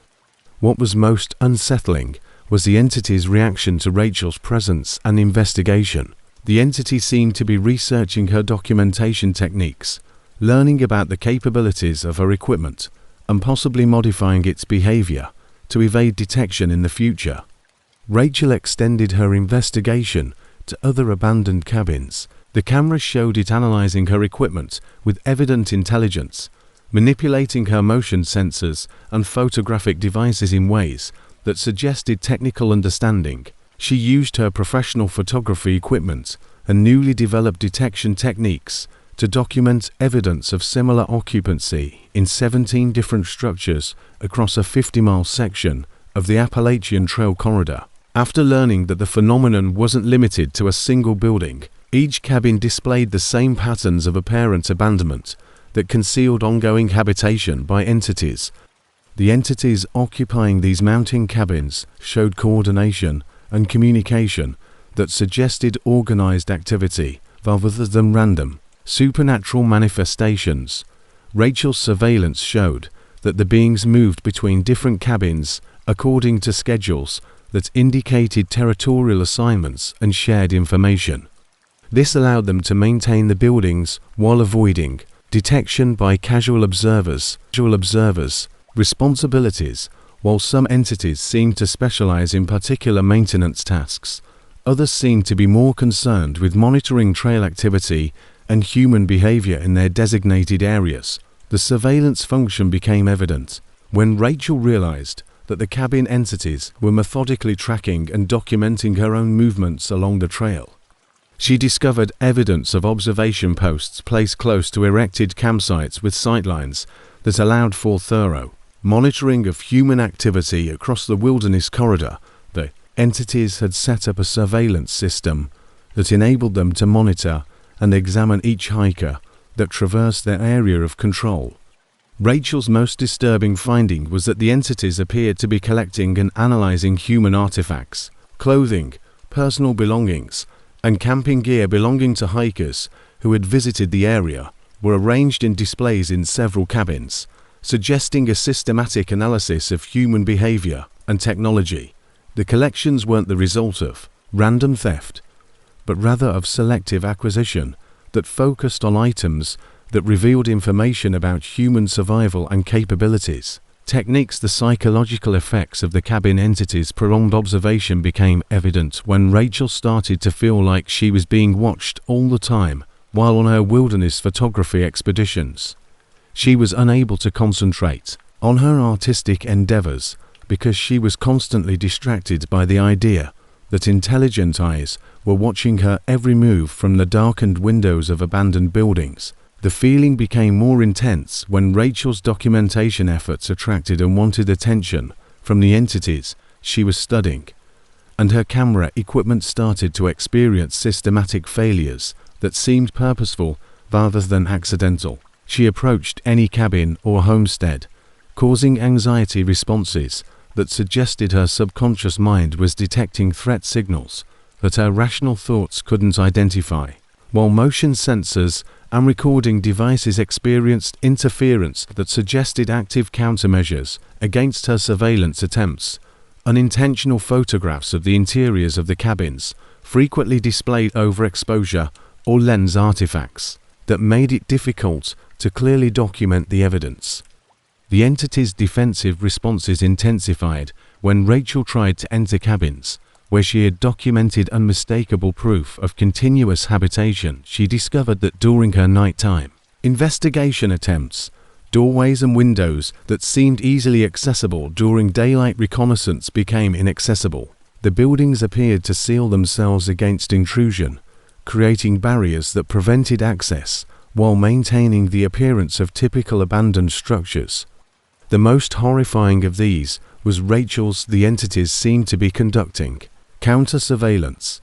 What was most unsettling was the entity's reaction to Rachel's presence and investigation. The entity seemed to be researching her documentation techniques, learning about the capabilities of her equipment, and possibly modifying its behavior to evade detection in the future. Rachel extended her investigation to other abandoned cabins. The cameras showed it analyzing her equipment with evident intelligence, manipulating her motion sensors and photographic devices in ways that suggested technical understanding. She used her professional photography equipment and newly developed detection techniques to document evidence of similar occupancy in 17 different structures across a 50-mile section of the Appalachian Trail corridor. After learning that the phenomenon wasn't limited to a single building, each cabin displayed the same patterns of apparent abandonment that concealed ongoing habitation by entities. The entities occupying these mountain cabins showed coordination and communication that suggested organized activity rather than random, supernatural manifestations. Rachel's surveillance showed that the beings moved between different cabins according to schedules that indicated territorial assignments and shared information. This allowed them to maintain the buildings while avoiding Detection by casual observers. Responsibilities. While some entities seem to specialize in particular maintenance tasks, others seem to be more concerned with monitoring trail activity and human behavior in their designated areas. The surveillance function became evident when Rachel realized that the cabin entities were methodically tracking and documenting her own movements along the trail. She discovered evidence of observation posts placed close to erected campsites with sightlines that allowed for thorough monitoring of human activity across the wilderness corridor. The entities had set up a surveillance system that enabled them to monitor and examine each hiker that traversed their area of control. Rachel's most disturbing finding was that the entities appeared to be collecting and analyzing human artifacts, clothing, personal belongings, and camping gear belonging to hikers who had visited the area were arranged in displays in several cabins, suggesting a systematic analysis of human behavior and technology. The collections weren't the result of random theft, but rather of selective acquisition that focused on items that revealed information about human survival and capabilities. Techniques. The psychological effects of the cabin entities' prolonged observation became evident when Rachel started to feel like she was being watched all the time while on her wilderness photography expeditions. She was unable to concentrate on her artistic endeavors because she was constantly distracted by the idea that intelligent eyes were watching her every move from the darkened windows of abandoned buildings. The feeling became more intense when Rachel's documentation efforts attracted unwanted attention from the entities she was studying, and her camera equipment started to experience systematic failures that seemed purposeful rather than accidental. She approached any cabin or homestead, causing anxiety responses that suggested her subconscious mind was detecting threat signals that her rational thoughts couldn't identify, while motion sensors and recording devices experienced interference that suggested active countermeasures against her surveillance attempts. Unintentional photographs of the interiors of the cabins frequently displayed overexposure or lens artifacts that made it difficult to clearly document the evidence. The entity's defensive responses intensified when Rachel tried to enter cabins where she had documented unmistakable proof of continuous habitation. She discovered that during her nighttime investigation attempts, doorways and windows that seemed easily accessible during daylight reconnaissance became inaccessible. The buildings appeared to seal themselves against intrusion, creating barriers that prevented access while maintaining the appearance of typical abandoned structures. The most horrifying of these was Rachel's. The entities seemed to be conducting counter-surveillance,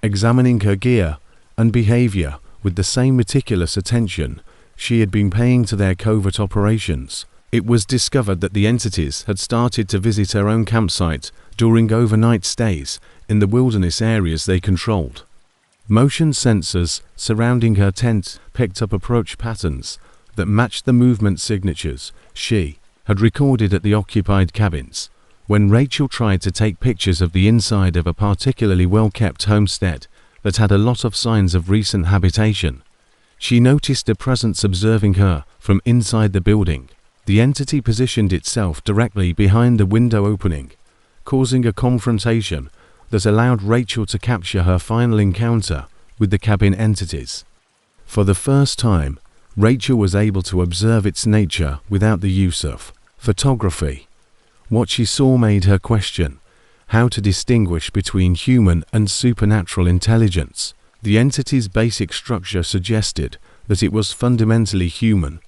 examining her gear and behavior with the same meticulous attention she had been paying to their covert operations. It was discovered that the entities had started to visit her own campsite during overnight stays in the wilderness areas they controlled. Motion sensors surrounding her tent picked up approach patterns that matched the movement signatures she had recorded at the occupied cabins. When Rachel tried to take pictures of the inside of a particularly well-kept homestead that had a lot of signs of recent habitation, she noticed a presence observing her from inside the building. The entity positioned itself directly behind the window opening, causing a confrontation that allowed Rachel to capture her final encounter with the cabin entities. For the first time, Rachel was able to observe its nature without the use of photography. What she saw made her question how to distinguish between human and supernatural intelligence. The entity's basic structure suggested that it was fundamentally human,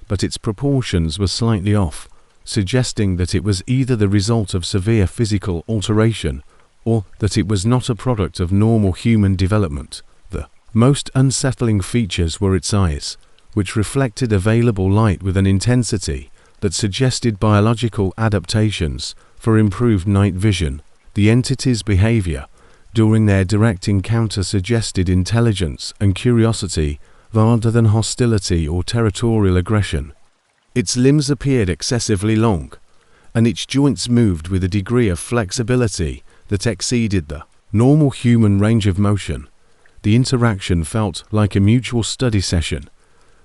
but its proportions were slightly off, suggesting that it was either the result of severe physical alteration or that it was not a product of normal human development. The most unsettling features were its eyes, which reflected available light with an intensity that suggested biological adaptations for improved night vision. The entity's behavior during their direct encounter suggested intelligence and curiosity rather than hostility or territorial aggression. Its limbs appeared excessively long, and its joints moved with a degree of flexibility that exceeded the normal human range of motion. The interaction felt like a mutual study session,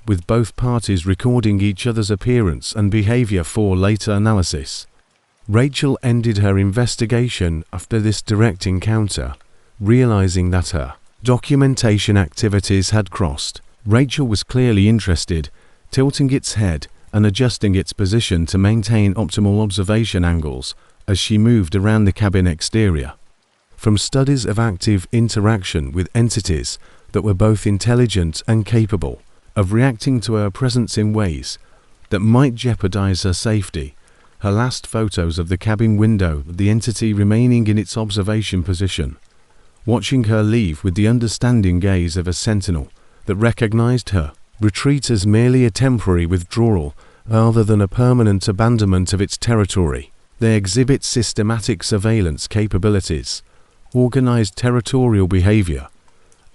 with both parties recording each other's appearance and behavior for later analysis. Rachel ended her investigation after this direct encounter, realizing that her documentation activities had crossed. Rachel was clearly interested, tilting its head and adjusting its position to maintain optimal observation angles as she moved around the cabin exterior. From studies of active interaction with entities that were both intelligent and capable of reacting to her presence in ways that might jeopardize her safety, her last photos of the cabin window, the entity remaining in its observation position, watching her leave with the understanding gaze of a sentinel that recognized her retreat as merely a temporary withdrawal rather than a permanent abandonment of its territory. They exhibit systematic surveillance capabilities, organized territorial behavior,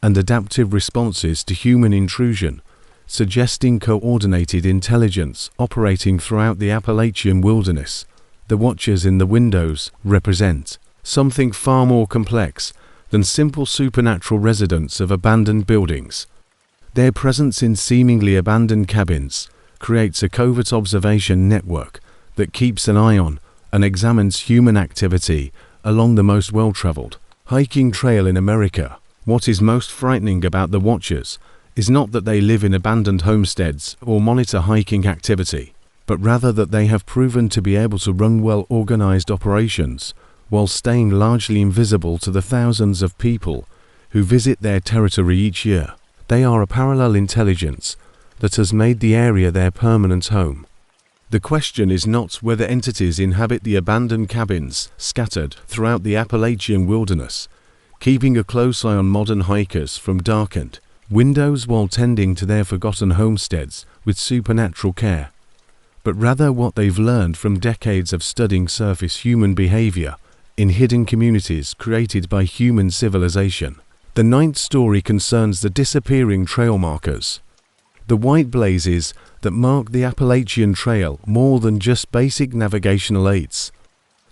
and adaptive responses to human intrusion, suggesting coordinated intelligence operating throughout the Appalachian wilderness. The watchers in the windows represent something far more complex than simple supernatural residents of abandoned buildings. Their presence in seemingly abandoned cabins creates a covert observation network that keeps an eye on and examines human activity along the most well-traveled hiking trail in America. What is most frightening about the watchers is not that they live in abandoned homesteads or monitor hiking activity, but rather that they have proven to be able to run well-organized operations while staying largely invisible to the thousands of people who visit their territory each year. They are a parallel intelligence that has made the area their permanent home. The question is not whether entities inhabit the abandoned cabins scattered throughout the Appalachian wilderness, keeping a close eye on modern hikers from darkened windows while tending to their forgotten homesteads with supernatural care, but rather what they've learned from decades of studying surface human behavior in hidden communities created by human civilization. The ninth story concerns the disappearing trail markers. The white blazes that mark the Appalachian Trail more than just basic navigational aids.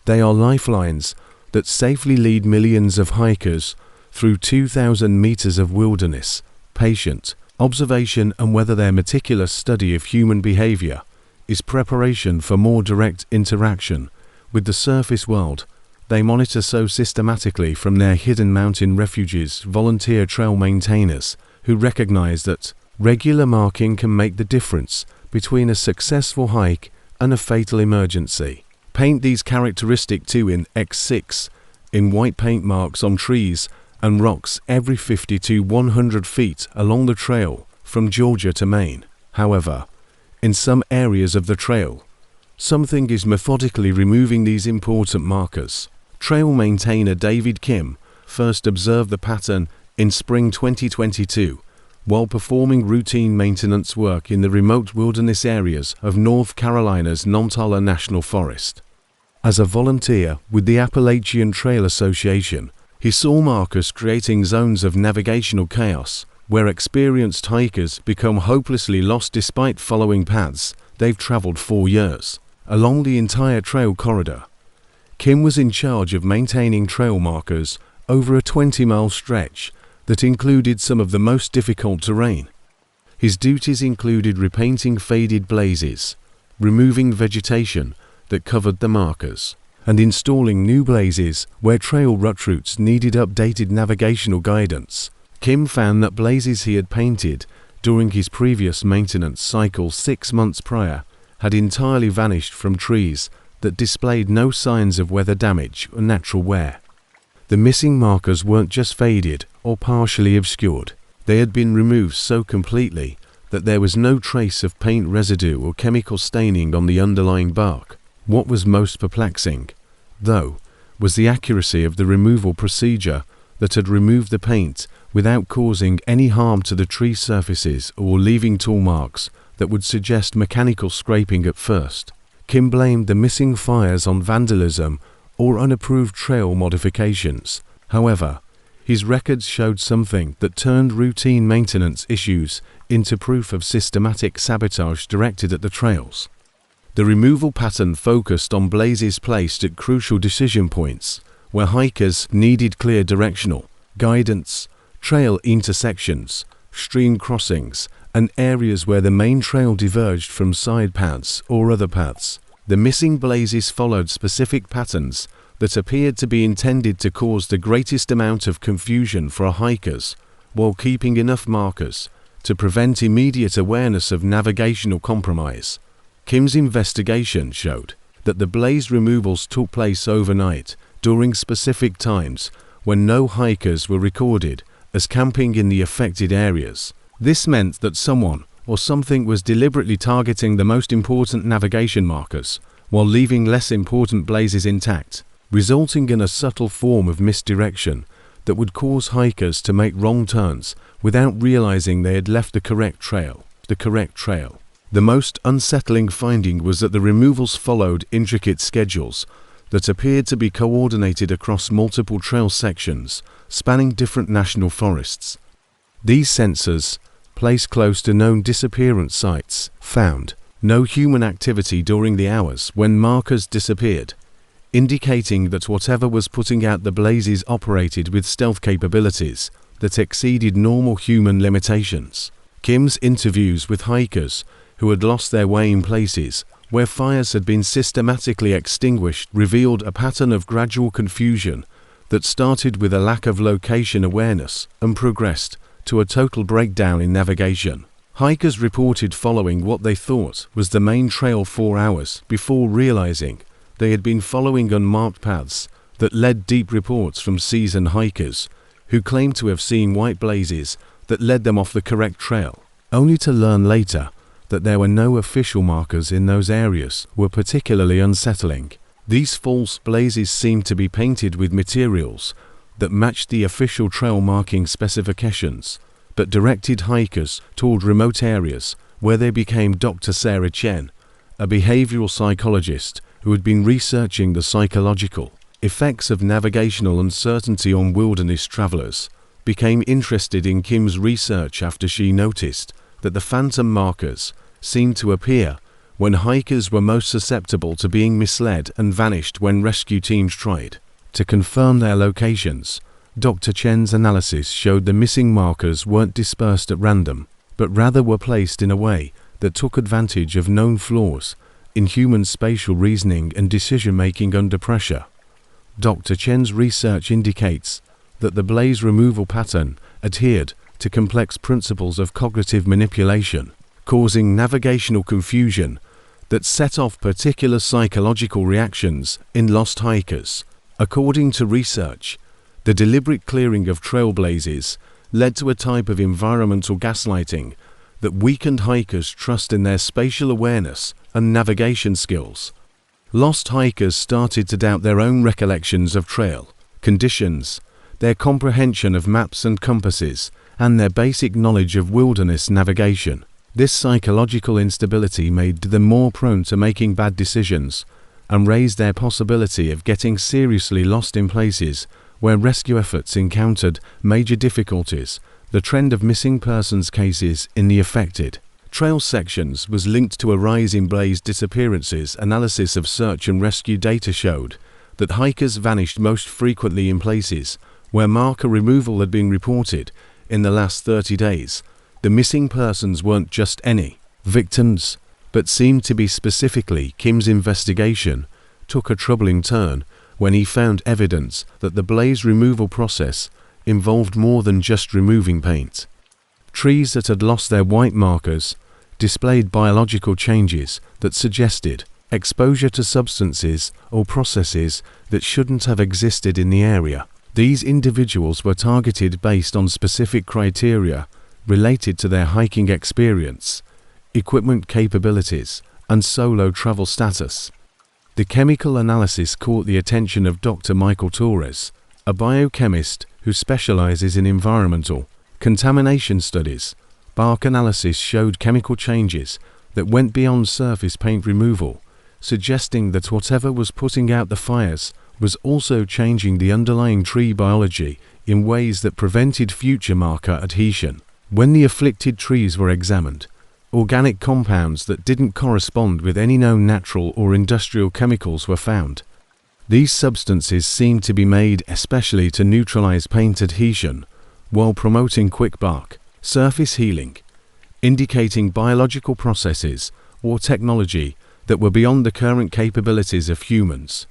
They are lifelines that safely lead millions of hikers through 2,000 meters of wilderness. Patient observation and whether their meticulous study of human behavior is preparation for more direct interaction with the surface world they monitor so systematically from their hidden mountain refuges. Volunteer trail maintainers who recognize that regular marking can make the difference between a successful hike and a fatal emergency. Paint these characteristic 2 in x6 in white paint marks on trees and rocks every 50 to 100 feet along the trail from Georgia to Maine. However, in some areas of the trail, something is methodically removing these important markers. Trail maintainer David Kim first observed the pattern in spring 2022 while performing routine maintenance work in the remote wilderness areas of North Carolina's Nontala National Forest. As a volunteer with the Appalachian Trail Association, he saw markers creating zones of navigational chaos where experienced hikers become hopelessly lost despite following paths they've traveled for years. Along the entire trail corridor, Kim was in charge of maintaining trail markers over a 20-mile stretch that included some of the most difficult terrain. His duties included repainting faded blazes, removing vegetation that covered the markers, and installing new blazes where trail rut routes needed updated navigational guidance. Kim found that blazes he had painted during his previous maintenance cycle 6 months prior had entirely vanished from trees that displayed no signs of weather damage or natural wear. The missing markers weren't just faded or partially obscured. They had been removed so completely that there was no trace of paint residue or chemical staining on the underlying bark. What was most perplexing, though, was the accuracy of the removal procedure that had removed the paint without causing any harm to the tree surfaces or leaving tool marks that would suggest mechanical scraping at first. Kim blamed the missing fires on vandalism or unapproved trail modifications. However, his records showed something that turned routine maintenance issues into proof of systematic sabotage directed at the trails. The removal pattern focused on blazes placed at crucial decision points where hikers needed clear directional guidance, trail intersections, stream crossings, and areas where the main trail diverged from side paths or other paths. The missing blazes followed specific patterns that appeared to be intended to cause the greatest amount of confusion for hikers, while keeping enough markers to prevent immediate awareness of navigational compromise. Kim's investigation showed that the blaze removals took place overnight during specific times when no hikers were recorded as camping in the affected areas. This meant that someone or something was deliberately targeting the most important navigation markers while leaving less important blazes intact, resulting in a subtle form of misdirection that would cause hikers to make wrong turns without realizing they had left the correct trail. The most unsettling finding was that the removals followed intricate schedules that appeared to be coordinated across multiple trail sections spanning different national forests. These sensors, placed close to known disappearance sites, found no human activity during the hours when markers disappeared, indicating that whatever was putting out the blazes operated with stealth capabilities that exceeded normal human limitations. Kim's interviews with hikers who had lost their way in places where fires had been systematically extinguished revealed a pattern of gradual confusion that started with a lack of location awareness and progressed to a total breakdown in navigation. Hikers reported following what they thought was the main trail 4 hours before realizing they had been following unmarked paths that led. Deep reports from seasoned hikers who claimed to have seen white blazes that led them off the correct trail, only to learn later that there were no official markers in those areas, were particularly unsettling. These false blazes seemed to be painted with materials that matched the official trail marking specifications, but directed hikers toward remote areas where they became. Dr. Sarah Chen, a behavioral psychologist who had been researching the psychological effects of navigational uncertainty on wilderness travelers, became interested in Kim's research after she noticed that the phantom markers seemed to appear when hikers were most susceptible to being misled and vanished when rescue teams tried to confirm their locations. Dr. Chen's analysis showed the missing markers weren't dispersed at random, but rather were placed in a way that took advantage of known flaws in human spatial reasoning and decision-making under pressure. Dr. Chen's research indicates that the blaze removal pattern adhered to complex principles of cognitive manipulation, causing navigational confusion that set off particular psychological reactions in lost hikers. According to research, the deliberate clearing of trailblazes led to a type of environmental gaslighting that weakened hikers' trust in their spatial awareness and navigation skills. Lost hikers started to doubt their own recollections of trail conditions, their comprehension of maps and compasses, and their basic knowledge of wilderness navigation. This psychological instability made them more prone to making bad decisions and raised their possibility of getting seriously lost in places where rescue efforts encountered major difficulties. The trend of missing persons cases in the affected trail sections was linked to a rise in blaze disappearances. Analysis of search and rescue data showed that hikers vanished most frequently in places where marker removal had been reported in the last 30 days. The missing persons weren't just any victims, but seemed to be specifically. Kim's investigation took a troubling turn when he found evidence that the blaze removal process involved more than just removing paint. Trees that had lost their white markers displayed biological changes that suggested exposure to substances or processes that shouldn't have existed in the area. These individuals were targeted based on specific criteria related to their hiking experience, equipment capabilities, and solo travel status. The chemical analysis caught the attention of Dr. Michael Torres, a biochemist who specializes in environmental contamination studies. Bark analysis showed chemical changes that went beyond surface paint removal, suggesting that whatever was putting out the fires was also changing the underlying tree biology in ways that prevented future marker adhesion. When the afflicted trees were examined, organic compounds that didn't correspond with any known natural or industrial chemicals were found. These substances seemed to be made especially to neutralize paint adhesion while promoting quick bark surface healing. indicating biological processes or technology that were beyond the current capabilities of humans.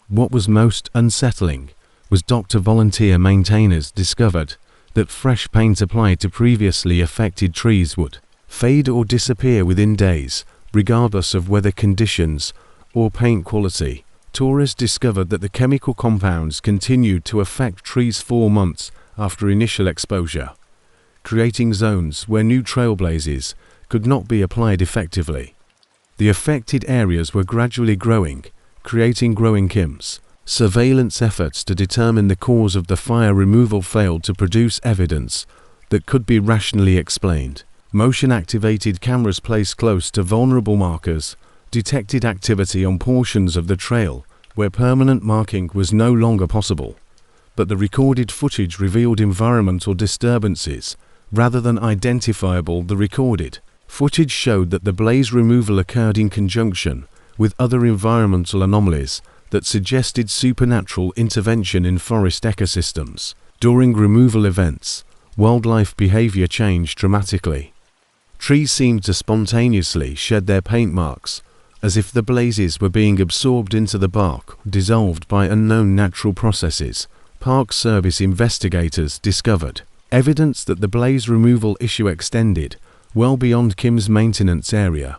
What was most unsettling was Dr. Volunteer maintainers discovered that fresh paint applied to previously affected trees would fade or disappear within days, regardless of weather conditions or paint quality. Tourists discovered that the chemical compounds continued to affect trees 4 months after initial exposure, creating zones where new trailblazes could not be applied effectively. The affected areas were gradually growing, creating growing kims. Surveillance efforts to determine the cause of the fire removal failed to produce evidence that could be rationally explained. Motion-activated cameras placed close to vulnerable markers detected activity on portions of the trail where permanent marking was no longer possible, but the recorded footage revealed environmental disturbances rather than identifiable. The recorded footage showed that the blaze removal occurred in conjunction with other environmental anomalies that suggested supernatural intervention in forest ecosystems. During removal events, wildlife behavior changed dramatically. Trees seemed to spontaneously shed their paint marks, as if the blazes were being absorbed into the bark, dissolved by unknown natural processes. Park Service investigators discovered evidence that the blaze removal issue extended well beyond Kim's maintenance area,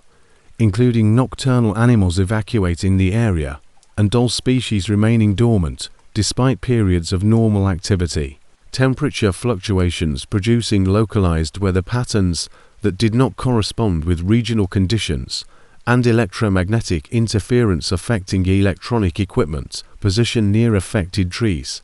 including nocturnal animals evacuating the area and doll species remaining dormant despite periods of normal activity. Temperature fluctuations producing localized weather patterns that did not correspond with regional conditions, and electromagnetic interference affecting electronic equipment positioned near affected trees.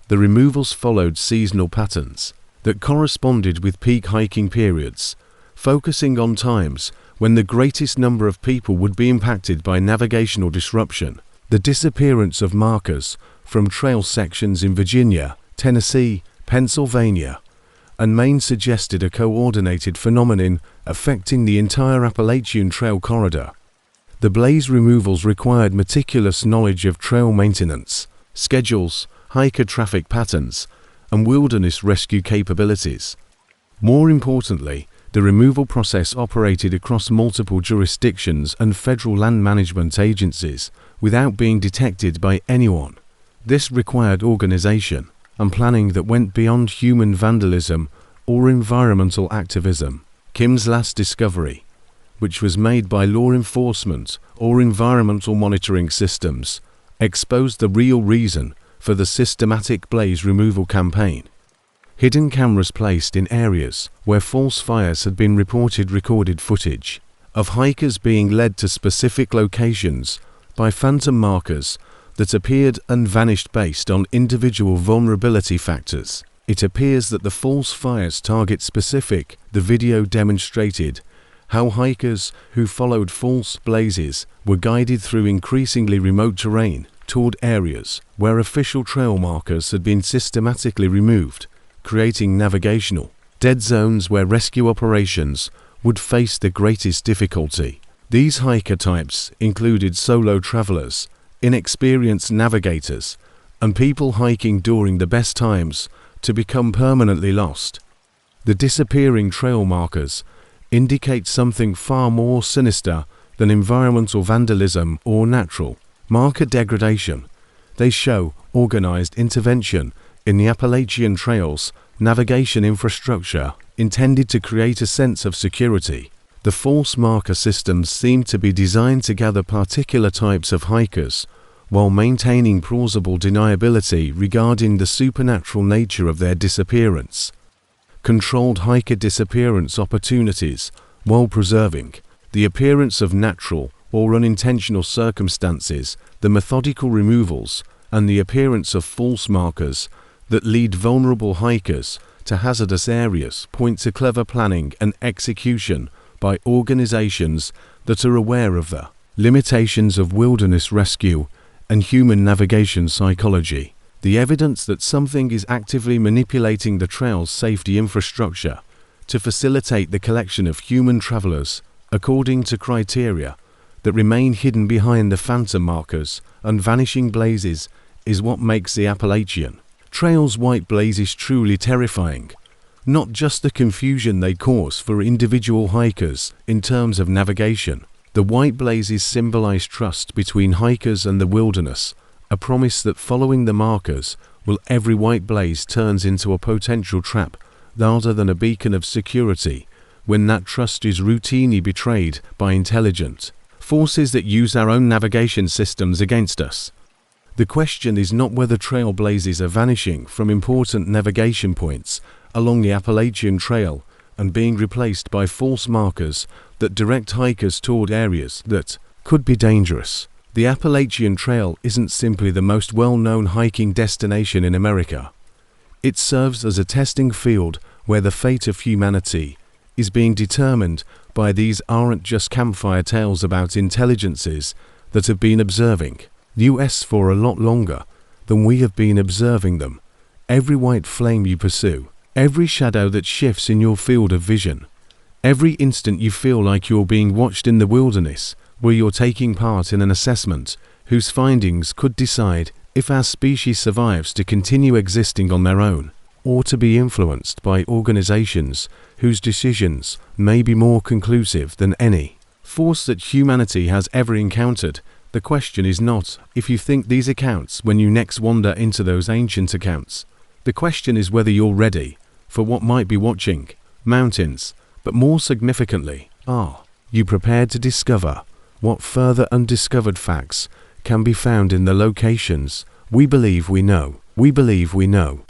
The removals followed seasonal patterns that corresponded with peak hiking periods, focusing on times when the greatest number of people would be impacted by navigational disruption. The disappearance of markers from trail sections in Virginia, Tennessee, Pennsylvania, and Maine suggested a coordinated phenomenon affecting the entire Appalachian Trail corridor. The blaze removals required meticulous knowledge of trail maintenance, schedules, hiker traffic patterns, and wilderness rescue capabilities. More importantly, the removal process operated across multiple jurisdictions and federal land management agencies without being detected by anyone. This required organization and planning that went beyond human vandalism or environmental activism. Kim's last discovery, which was made by law enforcement or environmental monitoring systems, exposed the real reason for the systematic blaze removal campaign. Hidden cameras placed in areas where false fires had been reported recorded footage of hikers being led to specific locations by phantom markers that appeared and vanished based on individual vulnerability factors. It appears that the false fires target specific. The video demonstrated how hikers who followed false blazes were guided through increasingly remote terrain toward areas where official trail markers had been systematically removed, creating navigational dead zones where rescue operations would face the greatest difficulty. These hiker types included solo travelers, inexperienced navigators, and people hiking during the best times to become permanently lost. The disappearing trail markers indicate something far more sinister than environmental vandalism or natural marker degradation. They show organized intervention in the Appalachian Trail's navigation infrastructure intended to create a sense of security. The false marker systems seem to be designed to gather particular types of hikers while maintaining plausible deniability regarding the supernatural nature of their disappearance. Controlled hiker disappearance opportunities while preserving the appearance of natural or unintentional circumstances, the methodical removals, and the appearance of false markers that lead vulnerable hikers to hazardous areas point to clever planning and execution by organizations that are aware of the limitations of wilderness rescue and human navigation psychology. The evidence that something is actively manipulating the trail's safety infrastructure to facilitate the collection of human travelers according to criteria that remain hidden behind the phantom markers and vanishing blazes is what makes the Appalachian Trail's white blazes truly terrifying. not just the confusion they cause for individual hikers in terms of navigation. The white blazes symbolize trust between hikers and the wilderness, a promise that following the markers, every white blaze turns into a potential trap rather than a beacon of security, when that trust is routinely betrayed by intelligent forces that use our own navigation systems against us. The question is not whether trailblazers are vanishing from important navigation points along the Appalachian Trail and being replaced by false markers that direct hikers toward areas that could be dangerous. The Appalachian Trail isn't simply the most well-known hiking destination in America. It serves as a testing field where the fate of humanity is being determined by these aren't just campfire tales about intelligences that have been observing the US for a lot longer than we have been observing them. Every white flame you pursue, every shadow that shifts in your field of vision, every instant you feel like you're being watched in the wilderness, where you're taking part in an assessment whose findings could decide if our species survives to continue existing on their own, or to be influenced by organizations whose decisions may be more conclusive than any force that humanity has ever encountered. The question is not if you think these accounts when you next wander into those ancient accounts. The question is whether you're ready for what might be watching. Mountains, but more significantly, are you prepared to discover what further undiscovered facts can be found in the locations we believe we know? We believe we know.